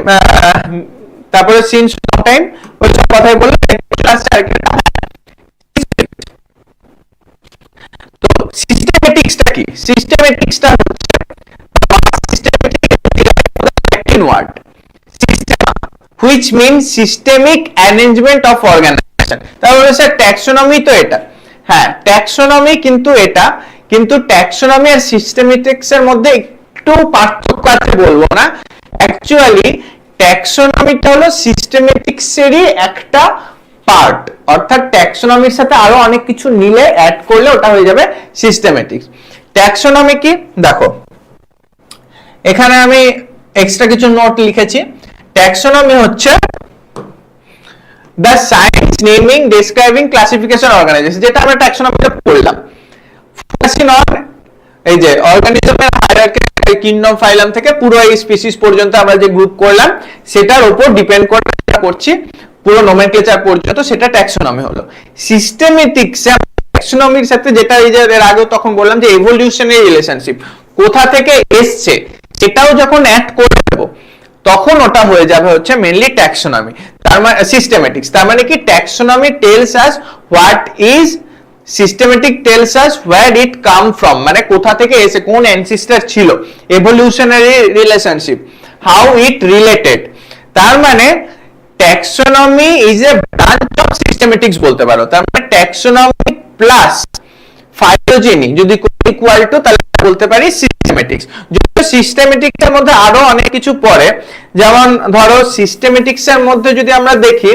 তারপরে সিন্স টাইম ওই সব কথাই বলে। তো সিস্টেমেটিক্সটা কি, সিস্টেমেটিক্সটা হচ্ছে Latin word systema, which means systemic arrangement of organization। তাহলে স্যার ট্যাক্সোনমি তো এটা, হ্যাঁ ট্যাক্সোনমি কিন্তু এটা, কিন্তু ট্যাক্সোনমি আর সিস্টেমেটিক্স এর মধ্যে একটু পার্থক্য আছে, বলবো না, অ্যাকচুয়ালি ট্যাক্সোনমিটা হলো সিস্টেমেটিক্সেরই একটা পার্ট, অর্থাৎ ট্যাক্সোনমির সাথে আরো অনেক কিছু নিলে অ্যাড করলে ওটা হয়ে যাবে সিস্টেমেটিক্স। ট্যাক্সোনমি কি দেখো, এখানে আমি এক্সট্রা কিছু নোট লিখেছি। ট্যাক্সোনমি হচ্ছে the science naming, describing, classification, organization, যেটা আমরা ট্যাক্সোনমিতে পড়লাম। ফোকাসিং অন এই যে অর্গানিজমের হায়ারার্কি, কিংডম, ফাইলাম থেকে পুরো এই স্পিসিস পর্যন্ত আমরা যে গ্রুপ করলাম সেটার উপর ডিপেন্ড করে করছি পুরো নোমেনক্লেচার পর্যন্ত, সেটা ট্যাক্সোনমি হলো। সিস্টেমেটিক্স ট্যাক্সোনমির সাথে যেটা এই যে এর আগে তখন বললাম যে ইভলিউশনারি রিলেশনশিপ কোথা থেকে এসছে সেটাও যখন অ্যাড করে দেব তখন ওটা হয়ে যাবে হচ্ছে মেইনলি ট্যাক্সোনমি, তার মানে সিস্টেমেটিক্স। তার মানে কি taxonomy tells us what is, systematic tells us where it come from, মানে কোথা থেকে এসে, কোন অ্যানসিস্টার ছিল, evolutionary relationship, how it related. তার মানে taxonomy is a branch of systematics বলতে পারো। তার মানে ট্যাক্সোনমি প্লাস ফাইলোজেনি যদি ইকুয়াল টু, তাহলে বলতে পারি সিস্টেমেটিক্স। যদিও সিস্টেমেটিক্স এর মধ্যে আরো অনেক কিছু পড়ে, যেমন ধরো সিস্টেমেটিক্স এর মধ্যে যদি আমরা দেখি,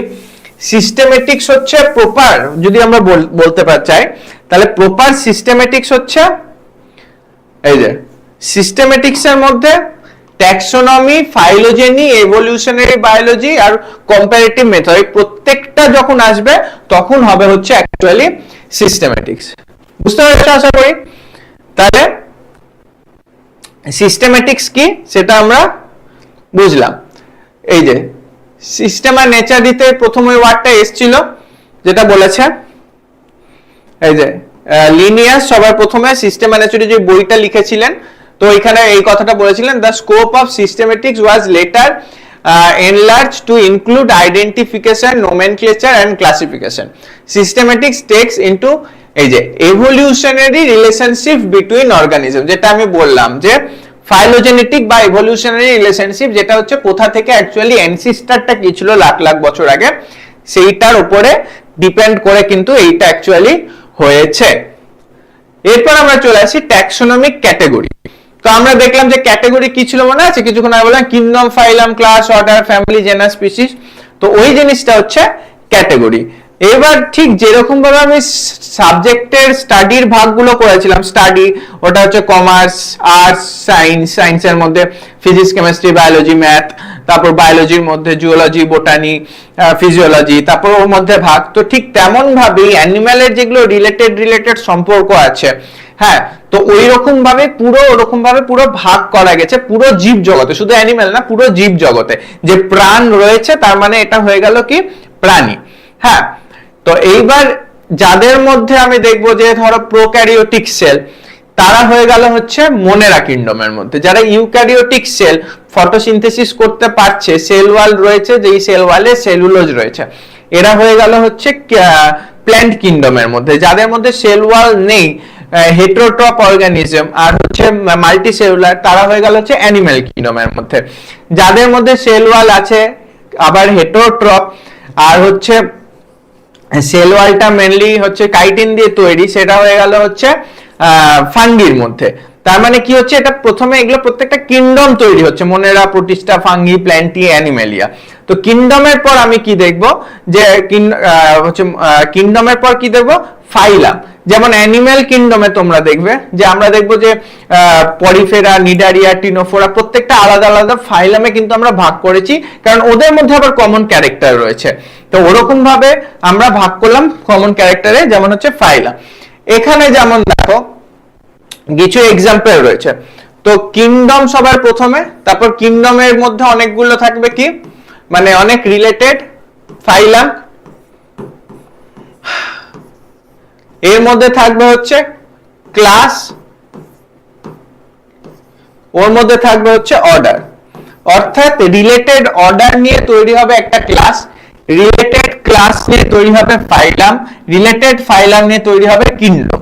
সিস্টেমেটিক্স হচ্ছে প্রপার, যদি আমরা বলতে চাই তাহলে প্রপার সিস্টেমেটিক্স হচ্ছে এই যে সিস্টেমেটিক্স এর মধ্যে ট্যাক্সোনমি, ফাইলোজেনি, এভলিউশনারি বায়োলজি আর কম্পারেটিভ মেথড, এই প্রত্যেকটা যখন আসবে তখন হবে হচ্ছে অ্যাকচুয়ালি সিস্টেমেটিক্স। বুঝতে পারছো আশা করি? তাহলে সিস্টেমেটিক্স কি সেটা আমরা বুঝলাম। এই যে সিস্টেম আর নেচার দিতে প্রথম ওই ওয়ার্ডটা এসেছিল, যেটা বলেছে এই যে লিনিয়াস, সবার প্রথমে সিস্টেম আর নেচার যে বইটা লিখেছিলেন, তো এখানে এই কথাটা বলেছিলেন, the scope of systematics was letter enlarged to include identification, nomenclature and classification. Systematics takes into এই যে evolutionary relationship between organism, যেটা আমি বললাম যে ফাইলোজেনেটিক বা ইভলিউশনারি রিলেশনশিপ, যেটা হচ্ছে কোথা থেকে অ্যাকচুয়ালি অ্যানসিস্টারটা কি ছিল লাখ লাখ বছর আগে, সেইটার উপরে ডিপেন্ড করে কিন্তু এইটা অ্যাকচুয়ালি হয়েছে। এরপর আমরা চলে আসি ট্যাক্সোনমিক ক্যাটাগরি। তো আমরা দেখলাম যে ক্যাটাগরি কি ছিল মনে আছে, কিছুক্ষণ আগে বললাম kingdom, phylum, class, order, family, genus, species. তো ওই জিনিসটা হচ্ছে ক্যাটাগরি। এবার ঠিক যেরকম ভাবে আমি সাবজেক্টের স্টাডির ভাগগুলো করেছিলাম, স্টাডি ওটা হচ্ছে কমার্স, আর্টস, সায়েন্স, সায়েন্সের মধ্যে ফিজিক্স, কেমিস্ট্রি, বায়োলজি, ম্যাথ, তারপর বায়োলজির মধ্যে জুওলজি, বোটানি, ফিজিওলজি, তারপর ওর মধ্যে ভাগ। তো ঠিক তেমন ভাবেই অ্যানিম্যালের যেগুলো রিলেটেড সম্পর্ক আছে, হ্যাঁ, তো ওই রকম ভাবে পুরো ভাগ করা গেছে পুরো জীব জগতে, শুধু অ্যানিম্যাল না, পুরো জীব জগতে যে প্রাণ রয়েছে, তার মানে এটা হয়ে গেল কি প্রাণী। হ্যাঁ, তো এইবার যাদের মধ্যে আমি দেখবো যে ধরো প্রোক্যারিওটিক সেল, তারা হয়ে গেল হচ্ছে মোনেরা কিংডমের মধ্যে। যারা ইউক্যারিওটিক সেল, ফটোসিনথেসিস করতে পারছে, সেল ওয়াল রয়েছে, যেই সেল ওয়ালে সেলুলোজ রয়েছে, এরা হয়ে গেল হচ্ছে প্ল্যান্ট কিংডমের মধ্যে। যাদের মধ্যে সেল ওয়াল নেই, হেটারোট্রপ অর্গানিজম আর হচ্ছে মাল্টিসেলুলার, তারা হয়ে গেল হচ্ছে অ্যানিম্যাল কিংডমের মধ্যে। যাদের মধ্যে সেল ওয়াল আছে, আবার হেটারোট্রপ, আর হচ্ছে সেল ওয়ালটা মেনলি হচ্ছে কাইটিন দিয়ে তৈরি, সেটা হয়ে গেল হচ্ছে ফাঙ্গির মধ্যে। তার মানে কি হচ্ছে, এটা প্রথমে এগুলো প্রত্যেকটা কিংডম তৈরি হচ্ছে, মোনেরা, প্রোটিস্টা, ফাঙ্গি, প্ল্যান্টি, অ্যানিমেলিয়া। তো কিংডমের পর আমি কি দেখবো, যে হচ্ছে কিংডমের পর কি দেখবো, ফাইলাম। যেমন অ্যানিম্যাল কিংডমে তোমরা দেখবে যে আমরা দেখবো যে পরিফেরা, নিডারিয়া, টিনোফোরা প্রত্যেকটা আলাদা আলাদা ফাইলামে কিন্তু আমরা ভাগ করেছি, কারণ ওদের মধ্যে আবার কমন ক্যারেক্টার রয়েছে। তো ওরকম ভাবে আমরা ভাগ করলাম কমন ক্যারেক্টারে, যেমন হচ্ছে ফাইলাম। এখানে যেমন দেখো কিছু এক্সাম্পল রয়েছে। তো কিংডম সবার প্রথমে, তারপর কিংডমের মধ্যে অনেকগুলো থাকবে কি, মানে অনেক রিলেটেড ফাইলাম, এর মধ্যে থাকবে হচ্ছে ক্লাস, ওর মধ্যে থাকবে হচ্ছে অর্ডার। অর্থাৎ রিলেটেড অর্ডার নিয়ে তৈরি হবে একটা ক্লাস, রিলেটেড ক্লাস নিয়ে তৈরি হবে ফাইলাম, রিলেটেড ফাইলাম নিয়ে তৈরি হবে কিংডম।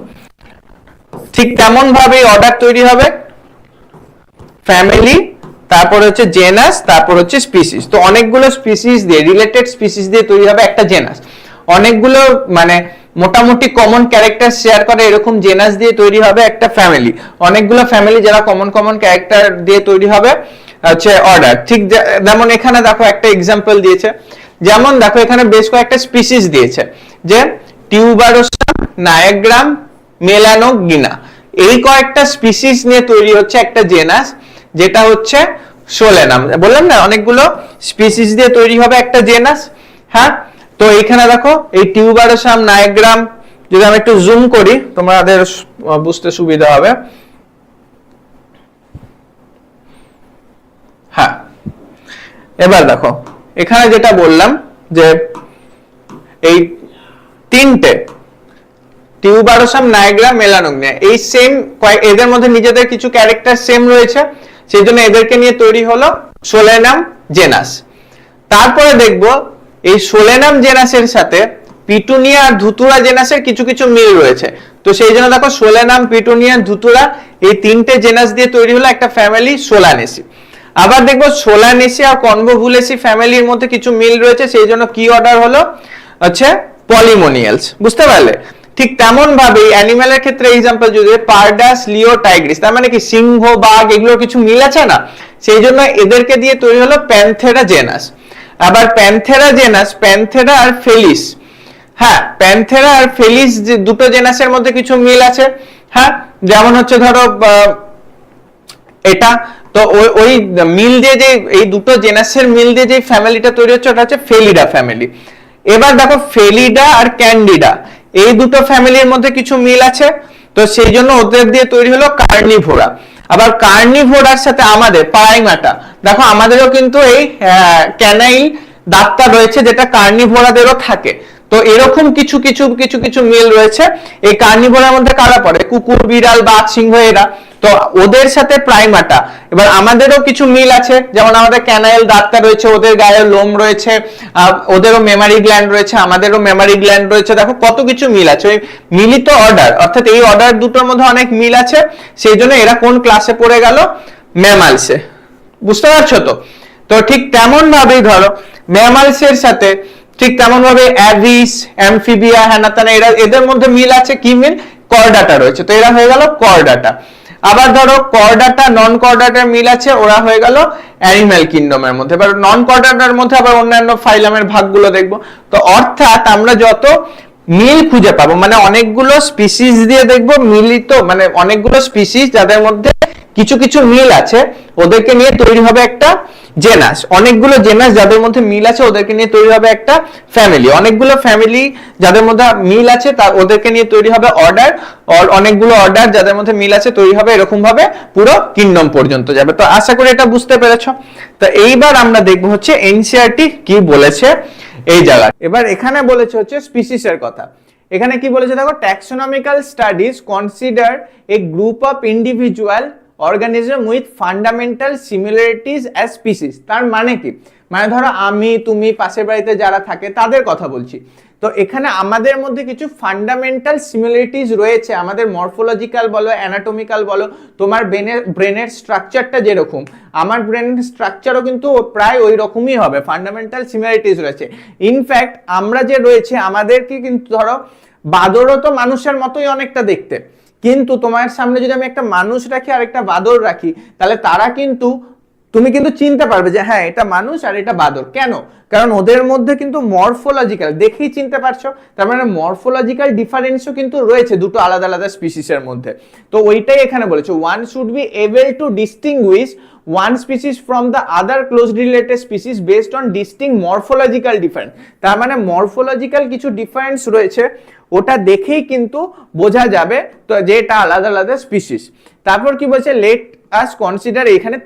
ঠিক তেমন ভাবে অর্ডার তৈরি হবে, ফ্যামিলি, তারপর হচ্ছে জেনাস, তারপর হচ্ছে স্পিসিস। তো অনেকগুলো স্পিসিস দিয়ে, রিলেটেড স্পিসিস দিয়ে তৈরি হবে একটা জেনাস। অনেকগুলো মানে মোটামুটি কমন ক্যারেক্টার শেয়ার করে এরকম জেনাস দিয়ে তৈরি হবে একটা ফ্যামিলি। অনেকগুলো ফ্যামিলি যারা কমন ক্যারেক্টার দিয়ে তৈরি হবে হচ্ছে অর্ডার। ঠিক যেমন এখানে দেখো একটা এক্সাম্পল দিয়েছে, যেমন দেখো এখানে বেশ কয়েকটা স্পিসিস দিয়েছে, যে টিউবারোসাম, নায়াগ্রাম, মেলানোগিনা, এই কয়েকটা স্পিসিস নিয়ে তৈরি হচ্ছে একটা জেনাস, যেটা হচ্ছে সোলেনাম। বললাম না অনেকগুলো স্পিসিস দিয়ে তৈরি হবে একটা জেনাস। হ্যাঁ, তো এখানে দেখো এই টিউবারোসাম, নায়াগ্রাম, যদি আমি একটু জুম করি তোমাদের বুঝতে সুবিধা হবে। হ্যাঁ, এবার দেখো এখানে যেটা বললাম যে এই তিনটে টিউবারোসাম, নায়াগ্রাম, মেলানোগিনা, এই সেম এদের মধ্যে নিজেদের কিছু ক্যারেক্টার সেম রয়েছে, সেই জন্য এদেরকে নিয়ে তৈরি হলো সোলেনাম, জেনাস। তারপরে দেখবো এই সোলেনাম জেনাসের সাথে পিটুনিয়া আর ধুতুরা জেনাসের কিছু কিছু মিল রয়েছে। তো সেই জন্য দেখো সোলেনাম, পিটুনিয়া, ধুতুরা এই তিনটে জেনাস দিয়ে তৈরি হলো একটা ফ্যামিলি সোলানেসি। আবার দেখবো সোলানেসি আর কনভোভুলেসি ফ্যামিলির মধ্যে কিছু মিল রয়েছে, সেই জন্য কি অর্ডার হলো হচ্ছে পলিমোনিয়ালস। বুঝতে পারলে? ঠিক তেমন ভাবে অ্যানিমেলের ক্ষেত্রে এক্সাম্পল যদি পারডাস, লিও, টাইগ্রিস, তার মানে কি সিংহ, বাঘ এগুলোর কিছু মিল আছে না, সেই জন্য এদেরকে দিয়ে তৈরি হলো প্যান্থেরা জেনাস। আবার প্যান্থেরা জেনাস, প্যান্থেরা আর ফেলিস, হ্যাঁ প্যান্থেরা আর ফেলিস যে দুটো জেনাসের মধ্যে কিছু মিল আছে, হ্যাঁ যেমন হচ্ছে ধরো এটা তো ওই মিল দিয়ে যে এই দুটো জেনাসের মিল দিয়ে যে ফ্যামিলিটা তৈরি হচ্ছে ওটা হচ্ছে ফেলিডা ফ্যামিলি। এবার দেখো ফেলিডা আর ক্যান্ডিডা এই দুটো ফ্যামিলির মধ্যে কিছু মিল আছে, তো সেই জন্য ওদের দিয়ে তৈরি হলো কার্নিভোরা। আবার কার্নিভোরার সাথে আমাদের প্রাইমাটা, দেখো আমাদেরও কিন্তু এই ক্যানাইল দাঁতটা রয়েছে যেটা কার্নিভোরাদেরও থাকে। তো এরকম কিছু কিছু কিছু কিছু মিল রয়েছে। এই কার্নিভোরার মধ্যে কারা পড়ে? কুকুর, বিড়াল, বাঘ, সিংহ এরা। তো ওদের সাথে প্রাইমাটা। এবার আমাদেরও কিছু মিল আছে, যেমন আমাদের ক্যানাইল দাঁতটা রয়েছে, ওদের গায়ে লোম রয়েছে, ওদেরও মেমারি গ্ল্যান্ড রয়েছে, আমাদেরও মেমারি গ্ল্যান্ড রয়েছে। দেখো কত কিছু মিল আছে। ওই মিলিত অর্ডার, অর্থাৎ এই অর্ডার দুটোর মধ্যে অনেক মিল আছে, সেই জন্য এরা কোন ক্লাসে পড়ে গেল? ম্যামালসে। বুঝতে পারছো তো? তো ঠিক তেমন ভাবেই ধরো ম্যামালসের সাথে ঠিক তেমন ভাবে অ্যাভিস, অ্যামফিবিয়া, হ্যানাতানা এদের মধ্যে মিল আছে। কি মিল? কর্ডাটা রয়েছে, তো এরা হয়ে গেল কর্ডাটা। আবার ধরো কর্ডাটা নন কর্ডাটার মিল আছে, ওরা হয়ে গেল অ্যানিম্যাল কিংডমের মধ্যে। এবার নন কর্ডাটার মধ্যে আবার অন্যান্য ফাইলামের ভাগগুলো দেখবো। তো অর্থাৎ আমরা যত মিল খুঁজে পাবো, মানে অনেকগুলো স্পিসিস দিয়ে দেখবো মিলিত, মানে অনেকগুলো স্পিসিস যাদের মধ্যে কিছু কিছু মিল আছে, ওদেরকে নিয়ে তৈরি হবে একটা জেনাস। অনেকগুলো জেনাস যাদের মধ্যে মিল আছে ওদেরকে নিয়ে তৈরি হবে একটা ফ্যামিলি। অনেকগুলো ফ্যামিলি যাদের মধ্যে মিল আছে তার ওদেরকে নিয়ে তৈরি হবে অর্ডার। অনেকগুলো অর্ডার যাদের মধ্যে মিল আছে তৈরি হবে এরকম ভাবে পুরো কিংডম পর্যন্ত যাবে। তো আশা করি এটা বুঝতে পেরেছো। তো এইবার আমরা দেখবো হচ্ছে এনসিইআরটি কি বলেছে এই জায়গায়। এবার এখানে বলেছে হচ্ছে স্পিসিসের কথা। এখানে কি বলেছে দেখো, taxonomical studies consider A group of individual organism with fundamental similarities as species. তার মানে কি? মানে ধরো আমি, তুমি, পাশের বাড়িতে যারা থাকে তাদের কথা বলছি। তো এখানে আমাদের মধ্যে কিছু ফান্ডামেন্টাল সিমিলারিটিজ রয়েছে, আমাদের মরফোলজিক্যাল বলো, অ্যানাটমিক্যাল বলো, তোমার ব্রেনের স্ট্রাকচারটা যেরকম, আমার ব্রেনের স্ট্রাকচারও কিন্তু প্রায় ওই রকমই হবে। ফান্ডামেন্টাল সিমিলারিটিজ রয়েছে। ইনফ্যাক্ট আমরা যে রয়েছে আমাদেরকে কিন্তু ধরো বাদরও তো মানুষের মতোই অনেকটা দেখতে, কিন্তু তোমার সামনে যদি আমি একটা মানুষ রাখি আর একটা বাদর রাখি, তাহলে তারা কিন্তু তুমি কিন্তু চিনতে পারবে যে হ্যাঁ এটা মানুষ আর এটা বাদর। কেন? কারণ ওদের মধ্যে কিন্তু মরফোলজিক্যাল দেখেই চিনতে পারছো, তার মানে মরফোলজিক্যাল ডিফারেন্সও কিন্তু রয়েছে দুটো আলাদা আলাদা স্পিসিসের মধ্যে। তো ওইটাই এখানে বলেছে, one should be able to distinguished one species from the other closely related species based on distinct morphological difference। তার মানে মরফোলজিক্যাল কিছু ডিফারেন্স রয়েছে, ওটা দেখেই কিন্তু বোঝা যাবে তো যে এটা আলাদা আলাদা স্পিসিস। তারপর কি বলছে, লেট আস কনসিডার, এখানে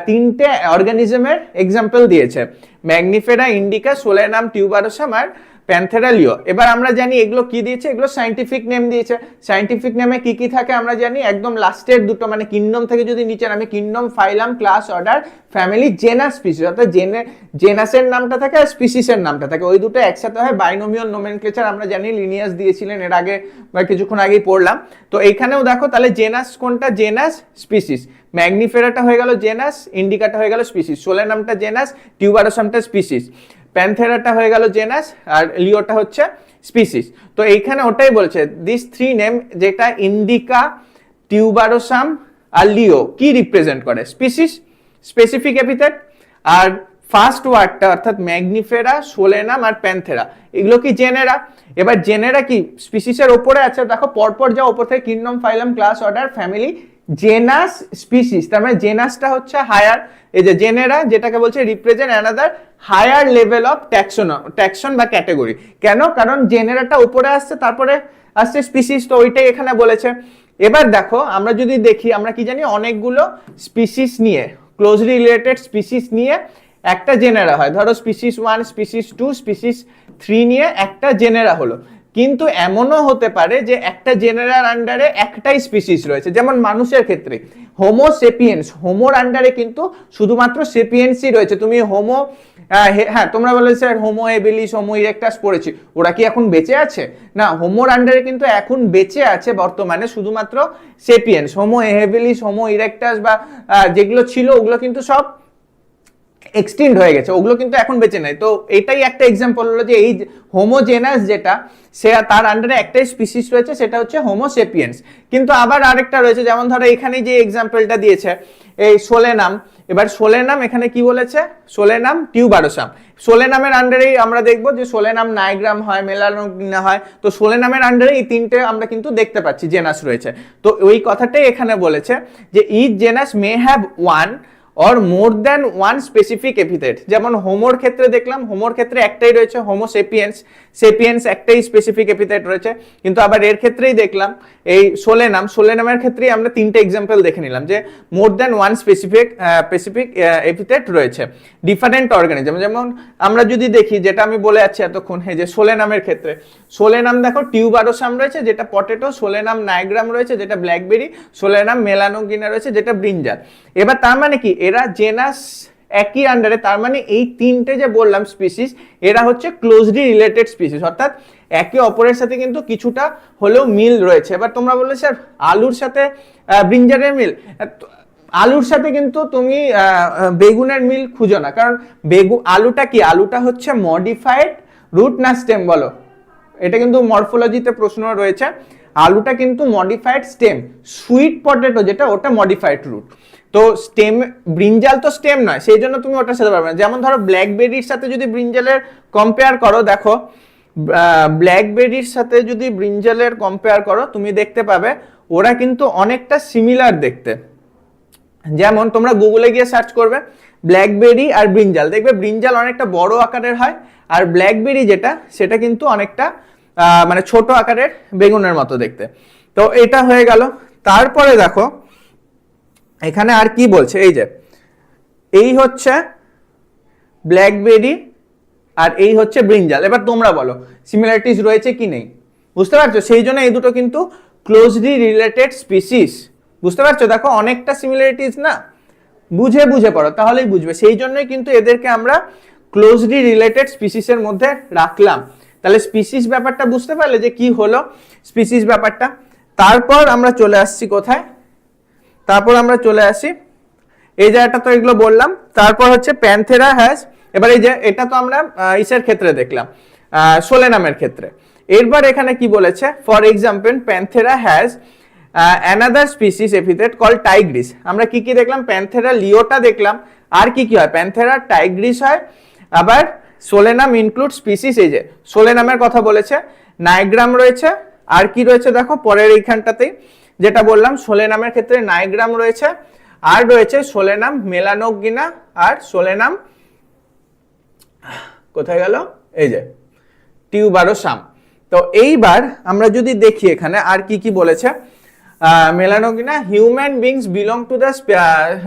তিনটে অর্গানিজমের এক্সাম্পল দিয়েছে, ম্যাগনিফেরা, ইন্ডিকা, সোলেনাম টিউবারোসাম আর প্যান্থেরা লিও। এবার আমরা জানি এগুলো কি দিয়েছে, এগুলো সায়েন্টিফিক নেম দিয়েছে। সায়েন্টিফিক নেমে কি কি থাকে আমরা জানি, একদম লাস্টের দুটো মানে কিংডম থেকে যদি নিচে নামে, kingdom, phylum, class, order, family, genus, species, অর্থাৎ জেনাসের নামটা থাকে আর স্পিসিসের নামটা থাকে, ওই দুটো একসাথে হয় বাইনোমিয়াল নোমেনক্লেচার। আমরা জানি লিনিয়াস দিয়েছিলেন এর আগে বা কিছুক্ষণ আগেই পড়লাম। তো এইখানেও দেখো তাহলে জেনাস কোনটা, জেনাস, স্পিসিস। ম্যাগনিফেরাটা হয়ে গেল জেনাস, ইন্ডিকাটা হয়ে গেল স্পিসিস, সোলেনামটা জেনাস, টিউবারোসামটা স্পিসিস, প্যান্থেরাটা হয়ে গেল জেনাস আর লিওটা হচ্ছে স্পিসিস। তো এইখানে ওটাই বলছে দিস থ্রি নেম, যেটা ইন্ডিকা, টিউবারোসাম আর লিও কি রিপ্রেজেন্ট করে, স্পিসিস, স্পেসিফিক এপিথেট। আর ফার্স্ট ওয়ার্ডটা অর্থাৎ ম্যাগনিফেরা, সোলেনাম আর প্যান্থেরা এগুলো কি জেনেরা। এবার জেনেরা কি স্পিসিসের ওপরে আছে, দেখো পরপর যা ওপর থেকে kingdom, phylum, class, order, family, genus, species. তার মানে জেনাসটা হচ্ছে হায়ার, এই যে জেনেরা যেটাকে বলছে represent another higher level of taxon বা ক্যাটাগরি। কেন? কারণ জেনেরাটা উপরে আসছে তারপরে আসছে স্পিসিস, তো ওইটাই এখানে বলেছে। এবার দেখো আমরা যদি দেখি, আমরা কি জানি অনেকগুলো স্পিসিস নিয়ে, ক্লোজলি রিলেটেড স্পিসিস নিয়ে একটা জেনেরা হয়। ধরো স্পিসিস 1, স্পিসিস 2, স্পিসিস 3 নিয়ে একটা জেনেরা হলো। কিন্তু এমনও হতে পারে যে একটা জেনারের আন্ডারে একটাই স্পিসিস রয়েছে, যেমন মানুষের ক্ষেত্রে হোমো সেপিয়েন্স, হোমোর আন্ডারে কিন্তু শুধুমাত্র সেপিয়েন্সই রয়েছে। তুমি হোমো, হ্যাঁ তোমরা বলে স্যার হোমো হেবিলিস, হোমো ইরেক্টাস পড়েছি, ওরা কি এখন বেঁচে আছে? না, হোমোর আন্ডারে কিন্তু এখন বেঁচে আছে বর্তমানে শুধুমাত্র সেপিয়েন্স। হোমো হেবিলিস, হোমো ইরেক্টাস বা যেগুলো ছিল ওগুলো কিন্তু সব এক্সটিন্ড হয়ে গেছে, ওগুলো কিন্তু এখন বেঁচে নেই। তো এটাই একটা এক্সাম্পল হলো যে এই হোমোজেনাস যেটা, সে তার আন্ডারে একটাই স্পিসিস রয়েছে, সেটা হচ্ছে হোমো সেপিয়েন্স। কিন্তু আবার আরেকটা রয়েছে, যেমন ধরো এখানে যে এক্সাম্পলটা দিয়েছে এই সোলেনাম, এবার সোলেনাম এখানে কি বলেছে, সোলেনাম টিউবারোসাম। সোলেনামের আন্ডারেই আমরা দেখবো যে সোলেনাম নাইগ্রাম হয়, মেলানোগিনা হয়। তো সোলেনামের আন্ডারে এই তিনটে আমরা কিন্তু দেখতে পাচ্ছি জেনাস রয়েছে। তো ওই কথাটাই এখানে বলেছে যে each genus may have one or more than one specific epithet। যেমন হোমোর ক্ষেত্রে দেখলাম, হোমোর ক্ষেত্রে একটাই রয়েছে হোমো সেপিয়েন্স, সেপিয়েন্স একটাই স্পেসিফিক এপিথেট রয়েছে। কিন্তু আবার এর ক্ষেত্রেই দেখলাম এই সোলেনাম, সোলেনামের ক্ষেত্রেই আমরা তিনটে এক্সাম্পল দেখে নিলাম যে more than one specific epithet রয়েছে ডিফারেন্ট অর্গানিজম। যেমন আমরা যদি দেখি, যেটা আমি বলে যাচ্ছি এতক্ষণ, এই যে সোলেনামের ক্ষেত্রে, সোলেনাম দেখো টিউবারোসাম রয়েছে যেটা পটেটো, সোলেনাম নাইগ্রাম রয়েছে যেটা ব্ল্যাকবেরি, সোলেনাম মেলানোগিনা রয়েছে যেটা ব্রিঞ্জাল। এবার তার মানে কি, এরা জেনাস একই আন্ডারে, তার মানে এই তিনটে যে বললাম স্পিসিস, এরা হচ্ছে ক্লোজলি রিলেটেড স্পিসিস, অর্থাৎ একে অপরের সাথে কিন্তু কিছুটা হলেও মিল রয়েছে। এবার তোমরা বললে স্যার আলুর সাথে ব্রিঞ্জালের মিল, আলুর সাথে কিন্তু তুমি বেগুনের মিল খুঁজো না, কারণ আলুটা কি, আলুটা হচ্ছে মডিফাইড রুট না স্টেম, বলো? এটা কিন্তু মরফোলজিতে প্রশ্ন রয়েছে। আলুটা কিন্তু মডিফাইড স্টেম, সুইট পটেটো যেটা ওটা মডিফাইড রুট। তো স্টেম, ব্রিঞ্জাল তো স্টেম নয়, সেই জন্য তুমি ওটার সাথে পারবে না। যেমন ধরো ব্ল্যাকবেরির সাথে যদি ব্রিঞ্জালের কম্পেয়ার করো, দেখো ব্ল্যাকবেরির সাথে যদি ব্রিঞ্জালের কম্পেয়ার করো, তুমি দেখতে পাবে ওরা কিন্তু অনেকটা সিমিলার দেখতে। যেমন তোমরা গুগলে গিয়ে সার্চ করবে ব্ল্যাকবেরি আর ব্রিঞ্জাল, দেখবে ব্রিঞ্জাল অনেকটা বড় আকারের হয়, আর ব্ল্যাকবেরি যেটা সেটা কিন্তু অনেকটা মানে ছোট আকারের বেগুনের মতো দেখতে। তো এটা হয়ে গেল। তারপরে দেখো এখানে আর কি বলছে, এই যে এই হচ্ছে ব্ল্যাকবেরি আর এই হচ্ছে ব্রিঞ্জাল। এবার তোমরা বলো সিমিলারিটিস রয়েছে কি নেই, বুঝতে পারছো? সেই জন্য এই দুটো কিন্তু ক্লোজলি রিলেটেড স্পিসিস, বুঝতে পারছো? দেখো অনেকটা সিমিলারিটিস না, বুঝে বুঝে পড়ো তাহলেই বুঝবে। সেই জন্যই কিন্তু এদেরকে আমরা ক্লোজলি রিলেটেড স্পিসিসের মধ্যে রাখলাম। তাহলে স্পিসিস ব্যাপারটা বুঝতে পারলে যে কি হলো স্পিসিস ব্যাপারটা। তারপর আমরা চলে আসছি কোথায়, তারপর আমরা চলে আসি এই জায়গাটা, তো এগুলো বললাম। তারপর হচ্ছে প্যান্থেরা হ্যাজ, এবার এই যে এটা তো আমরা ইসের ক্ষেত্রে দেখলাম, সোলেনামের ক্ষেত্রে। এরপর এখানে কি বলেছে, for example Panthera has another species epithet called tigris. আমরা কি কি দেখলাম, প্যান্থেরা লিওটা দেখলাম, আর কি কি হয়, প্যান্থেরা টাইগ্রিস হয়। আবার সোলেনাম ইনক্লুড স্পিসিস, এই যে সোলেনামের কথা বলেছে, নাইগ্রাম রয়েছে, আর কি রয়েছে দেখো পরের এইখানটাতেই যেটা বললাম, সোলেনামের ক্ষেত্রে নাইগ্রাম রয়েছে, আর রয়েছে সোলেনাম মেলানোগিনা, আর সোলেনাম কোথায় গেল, এই যে টিউবারোসাম। তো এইবার আমরা যদি দেখি এখানে আর কি কি বলেছে, মেলানোগিনা, human beings belong to the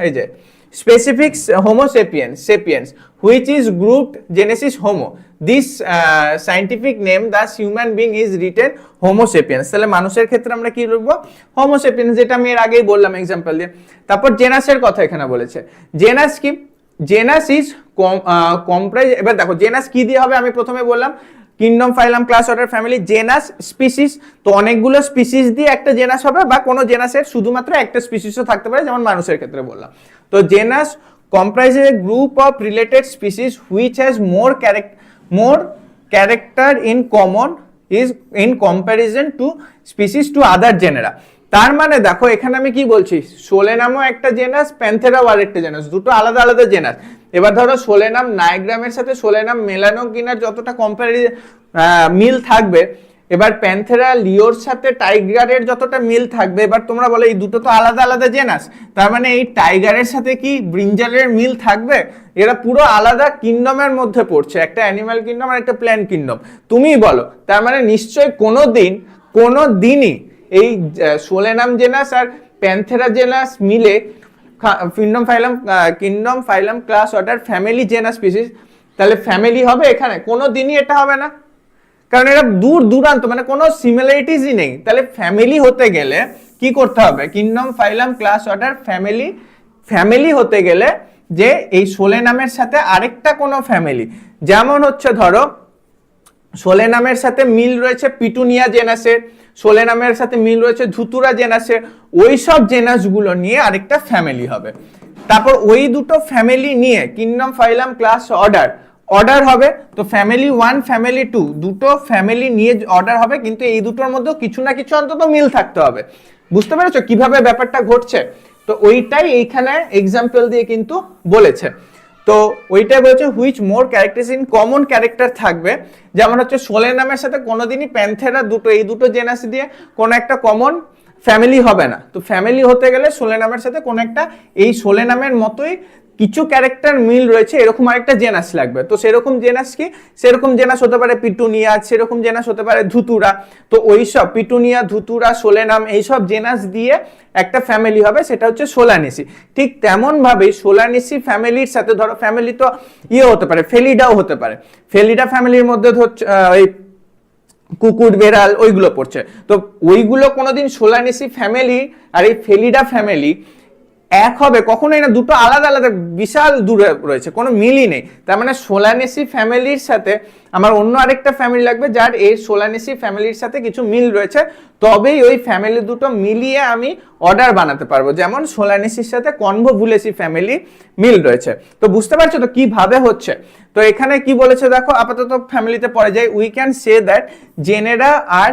এই যে specific homo sapiens which is grouped genesis homo, this scientific name thus human being is written homo sapiens। তাহলে মানুষের ক্ষেত্রে আমরা কি লিখবো, homo sapiens, যেটা আমি এর আগেই বললাম এক্সাম্পল দিয়ে। তারপর জেনাসের কথা এখানে বলেছে, জেনাস কি, জেনাস ইজ কম্প্রাইজ। এবার দেখো জেনাস কি দিয়ে হবে, আমি প্রথমে বললাম kingdom, phylum, class, order, family. Genus species, তো অনেকগুলো স্পিসিস দিয়ে একটা জেনাস হবে, বা কোনো জেনাসের শুধুমাত্র একটা স্পিসিসও থাকতে পারে, যেমন মানুষের ক্ষেত্রে বললাম। তো genus comprises a group of related species which has more character in common is in comparison to species to other genera। তার মানে দেখো এখানে আমি কি বলছি, সোলেনামও একটা জেনাস, প্যান্থেরাও আরেকটা জেনাস, দুটো আলাদা আলাদা জেনাস। এবার ধরো সোলেনাম নাইগ্রামের সাথে সোলেনাম মেলানোগিনার যতটা মিল থাকবে, এবার প্যান্থেরা লিওর সাথে টাইগারের যতটা মিল থাকবে, এবার তোমরা বলো এই দুটো তো আলাদা আলাদা জেনাস, তার মানে এই টাইগারের সাথে কি ব্রিঞ্জালের মিল থাকবে? এরা পুরো আলাদা কিংডমের মধ্যে পড়ছে, একটা অ্যানিমাল কিংডম আর একটা প্ল্যান্ট কিংডম। তুমিই বলো, তার মানে নিশ্চয়ই কোনো দিনই এই সোলেনাম জেনাস আর প্যান্থেরা জেনাস মিলে kingdom, phylum, class, order, family, genus, species, তাহলে ফ্যামিলি হবে এখানে? কোনো দিনই এটা হবে না, কারণ এরা দূর দূরান্ত, মানে কোনো সিমিলারিটিসই নেই। তাহলে ফ্যামিলি হতে গেলে কি করতে হবে? Kingdom, phylum, class, order, family. Family হতে গেলে যে এই সোলেনামের সাথে আরেকটা কোনো ফ্যামিলি, যেমন হচ্ছে ধরো সোলেনামের সাথে মিল রয়েছে পিটুনিয়া জেনাসের, সোলেনামের সাথে মিল রয়েছে ধুতুরা জেনাসের, ওই সব জেনাসগুলো নিয়ে আরেকটা ফ্যামিলি হবে। তারপর ওই দুটো ফ্যামিলি নিয়ে kingdom, phylum, class, order, order হবে। তো ফ্যামিলি 1, ফ্যামিলি 2 দুটো ফ্যামিলি নিয়ে অর্ডার হবে, কিন্তু এই দুটোর মধ্যে কিছু না কিছু অন্তত মিল থাকতে হবে। বুঝতে পেরেছো কিভাবে ব্যাপারটা ঘটছে? তো ওইটাই এইখানে এক্সাম্পল দিয়ে কিন্তু বলেছে। তো ওইটাই বলেছে which more characters in common character থাকবে, যেমন হচ্ছে সোলেনামের সাথে কোনোদিনই প্যান্থেরা দুটো, এই দুটো জেনাস দিয়ে কোনো একটা কমন ফ্যামিলি হবে না। তো ফ্যামিলি হতে গেলে সোলেনামের সাথে কোনো একটা এই সোলেনামের মতোই কিছু ক্যারেক্টার মিল রয়েছে এরকম আরেকটা জেনাস লাগবে। তো সেরকম জেনাস কি? সেরকম জেনাস হতে পারে পিটুনিয়া, সেরকম জেনাস হতে পারে ধুতুরা। তো ওইসব পিটুনিয়া, ধুতুরা, সোলেনাম এইসব জেনাস দিয়ে একটা ফ্যামিলি হবে, সেটা হচ্ছে সোলানেসি। ঠিক তেমন ভাবেই সোলানেসি ফ্যামিলির সাথে ধরো ফ্যামিলি তো হতে পারে, ফেলিডাও হতে পারে। ফেলিডা ফ্যামিলির মধ্যে হচ্ছে ওই কুকুর, বেড়াল ওইগুলো পড়ছে। তো ওইগুলো কোনোদিন সোলানেসি ফ্যামিলি আর এই ফেলিডা ফ্যামিলি এক হবে কখনোই না, দুটো আলাদা আলাদা বিশাল দূরে রয়েছে, কোনো মিলই নেই। তার মানে সোলানেসি ফ্যামিলির সাথে আমার অন্য আরেকটা ফ্যামিলি লাগবে যার এই সোলানেসি ফ্যামিলির সাথে কিছু মিল রয়েছে, তবেই ওই ফ্যামিলি দুটো মিলিয়ে আমি অর্ডার বানাতে পারবো। যেমন সোলানেসির সাথে কনভোভুলেসি ফ্যামিলি মিল রয়েছে। তো বুঝতে পারছো তো কিভাবে হচ্ছে? তো এখানে কি বলেছে দেখো, আপাতত ফ্যামিলিতে পড়ে যায়। We can say that genera are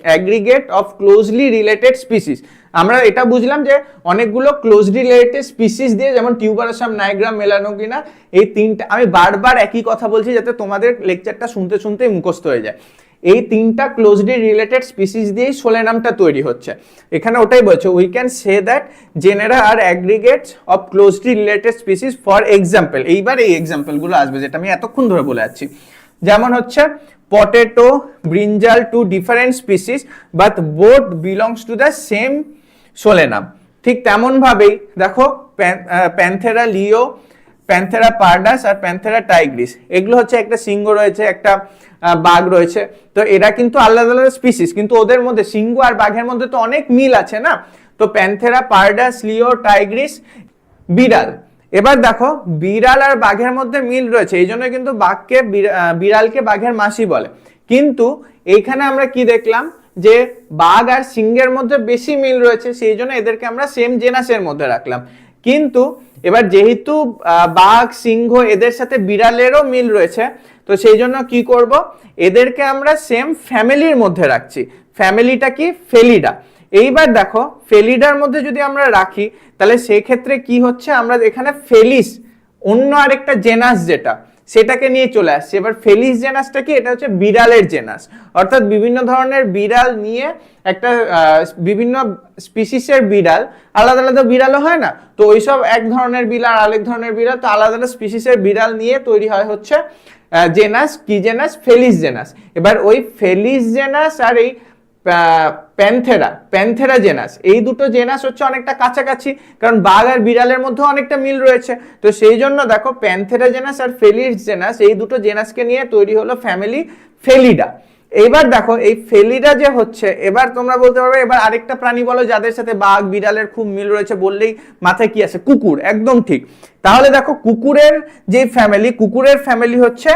aggregate of closely related species. আমরা এটা বুঝলাম যে অনেকগুলো ক্লোজলি রিলেটেড স্পিসিস দিয়ে, যেমন টিউবারসাম, নাইগ্রাম, মেলানোগিনা, এই তিনটা, আমি বারবার একই কথা বলছি যাতে তোমাদের লেকচারটা শুনতে শুনতেই মুখস্থ হয়ে যায়। এই তিনটা ক্লোজলি রিলেটেড স্পিসিস দিয়েই সোলেনামটা তৈরি হচ্ছে। এখানে ওটাই বলছে, we can say that genera are aggregates of closely related species. For example, এইবার এই এক্সাম্পলগুলো আসবে যেটা আমি এতক্ষণ ধরে বলে যাচ্ছি। যেমন হচ্ছে potato, brinjal, two different species but both belongs to the same Solanum. ঠিক তেমন ভাবেই দেখো প্যান্থেরা লিও, প্যান্থেরা পার্ডাস আর প্যান্থেরা টাইগ্রিস, এগুলো হচ্ছে একটা সিংহ রয়েছে, একটা বাঘ রয়েছে। তো এরা কিন্তু আলাদা আলাদা স্পিসিস, কিন্তু ওদের মধ্যে সিংহ আর বাঘের মধ্যে তো অনেক মিল আছে না। তো প্যান্থেরা পার্ডাস, লিও, টাইগ্রিস, বিড়াল। এবার দেখো বিড়াল আর বাঘের মধ্যে মিল রয়েছে, এই জন্য কিন্তু বাঘকে বিড়ালকে বাঘের মাসি বলে। কিন্তু এইখানে আমরা কি দেখলাম যে বাঘ আর সিংহের মধ্যে বেশি মিল রয়েছে, সেই জন্য এদেরকে আমরা সেম জেনাসের মধ্যে রাখলাম। কিন্তু এবার যেহেতু বাঘ, সিংহ এদের সাথে বিড়ালেরও মিল রয়েছে, তো সেই জন্য কি করব, এদেরকে আমরা সেম ফ্যামিলির মধ্যে রাখছি। ফ্যামিলিটা কি? ফেলিডা। এইবার দেখো ফেলিডার মধ্যে যদি আমরা রাখি তাহলে সেই ক্ষেত্রে কি হচ্ছে, আমরা এখানে ফেলিস অন্য আরেকটা জেনাস যেটা সেটাকে নিয়ে চলে আসছে। এবার ফেলিস জেনাসটা কি? এটা হচ্ছে বিড়ালের জেনাস, অর্থাৎ বিভিন্ন ধরনের বিড়াল নিয়ে একটা বিভিন্ন স্পিসিসের বিড়াল, আলাদা আলাদা বিড়ালও হয় না, তো ওইসব এক ধরনের বিড়াল আরেক ধরনের বিড়াল, তো আলাদা আলাদা স্পিসিসের বিড়াল নিয়ে তৈরি হয় হচ্ছে জেনাস। কি জেনাস? ফেলিস জেনাস। এবার ওই ফেলিস জেনাস আর এই প্যান্থেরা জেনাস, এই দুটো জেনাস হচ্ছে অনেকটা কাছাকাছি, কারণ বাঘ আর বিড়ালের মধ্যে অনেকটা মিল রয়েছে। তো সেই জন্য দেখো প্যান্থেরা জেনাস আর ফেলিস জেনাস, এই দুটো জেনাসকে নিয়ে তৈরি হলো ফ্যামিলি ফেলিডা। এবার দেখো এই ফেলিডা যে হচ্ছে, এবার তোমরা বলতে পারবে এবার আরেকটা প্রাণী বলো যাদের সাথে বাঘ বিড়ালের খুব মিল রয়েছে, বললেই মাথায় কি আসে? কুকুর। একদম ঠিক। তাহলে দেখো কুকুরের যে ফ্যামিলি, কুকুরের ফ্যামিলি হচ্ছে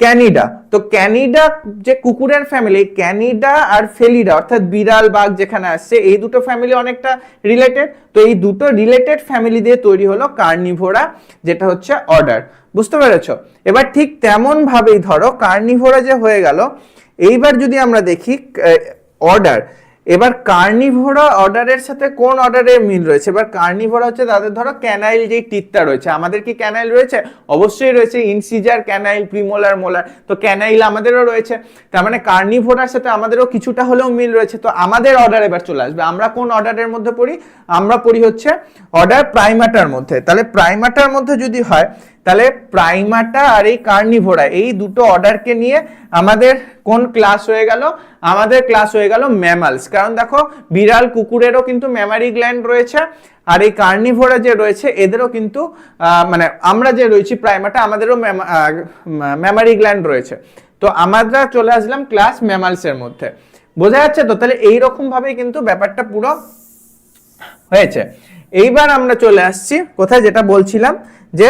ক্যানিডা। তো ক্যানিডা যে কুকুরের ফ্যামিলি, ক্যানিডা আর ফেলিডা অর্থাৎ বিড়াল বাঘ যেখানে আসছে, এই দুটো ফ্যামিলি অনেকটা রিলেটেড। তো এই দুটো রিলেটেড ফ্যামিলি দিয়ে তৈরি হলো কার্নিভোরা, যেটা হচ্ছে অর্ডার। বুঝতে পেরেছো? এবার ঠিক তেমন ভাবেই ধরো কার্নিভোরা যে হয়ে গেল, এইবার যদি আমরা দেখি অর্ডার, এবার কার্নিভোরা অর্ডারের সাথে কোন অর্ডারের মিল রয়েছে? এবার কার্নিভোরা হচ্ছে তাদের ধরো ক্যানাইল যে টিথটা রয়েছে, আমাদের কি ক্যানাইল রয়েছে? অবশ্যই রয়েছে, ইনসিজার, ক্যানাইল, প্রিমোলার, মোলার। তো ক্যানাইল আমাদেরও রয়েছে, তার মানে কার্নিভোরার সাথে আমাদেরও কিছুটা হলেও মিল রয়েছে। তো আমাদের অর্ডার এবার চলে আসবে, আমরা কোন অর্ডারের মধ্যে পড়ি? আমরা পড়ি হচ্ছে অর্ডার প্রাইমাটার মধ্যে। তাহলে প্রাইমাটার মধ্যে যদি হয় তাহলে প্রাইমাটা আর এই কার্নিভোরা, এই দুটো অর্ডারকে নিয়ে আমাদের কোন ক্লাস হয়ে গেল? আমাদের ক্লাস হয়ে গেল ম্যামালস। কারণ দেখো বিড়াল কুকুরেরও কিন্তু ম্যামারি গ্ল্যান্ড রয়েছে, আর এই কার্নিভোরা যে রয়েছে এদেরও কিন্তু মানে আমরা যে রয়েছি প্রাইমাটা, আমাদেরও ম্যামারি গ্ল্যান্ড রয়েছে। তো আমরা চলে আসলাম ক্লাস ম্যামালস এর মধ্যে, বোঝা যাচ্ছে তো? তাহলে এইরকম ভাবে কিন্তু ব্যাপারটা পুরো হয়েছে। এইবার আমরা চলে আসছি কোথায়, যেটা বলছিলাম যে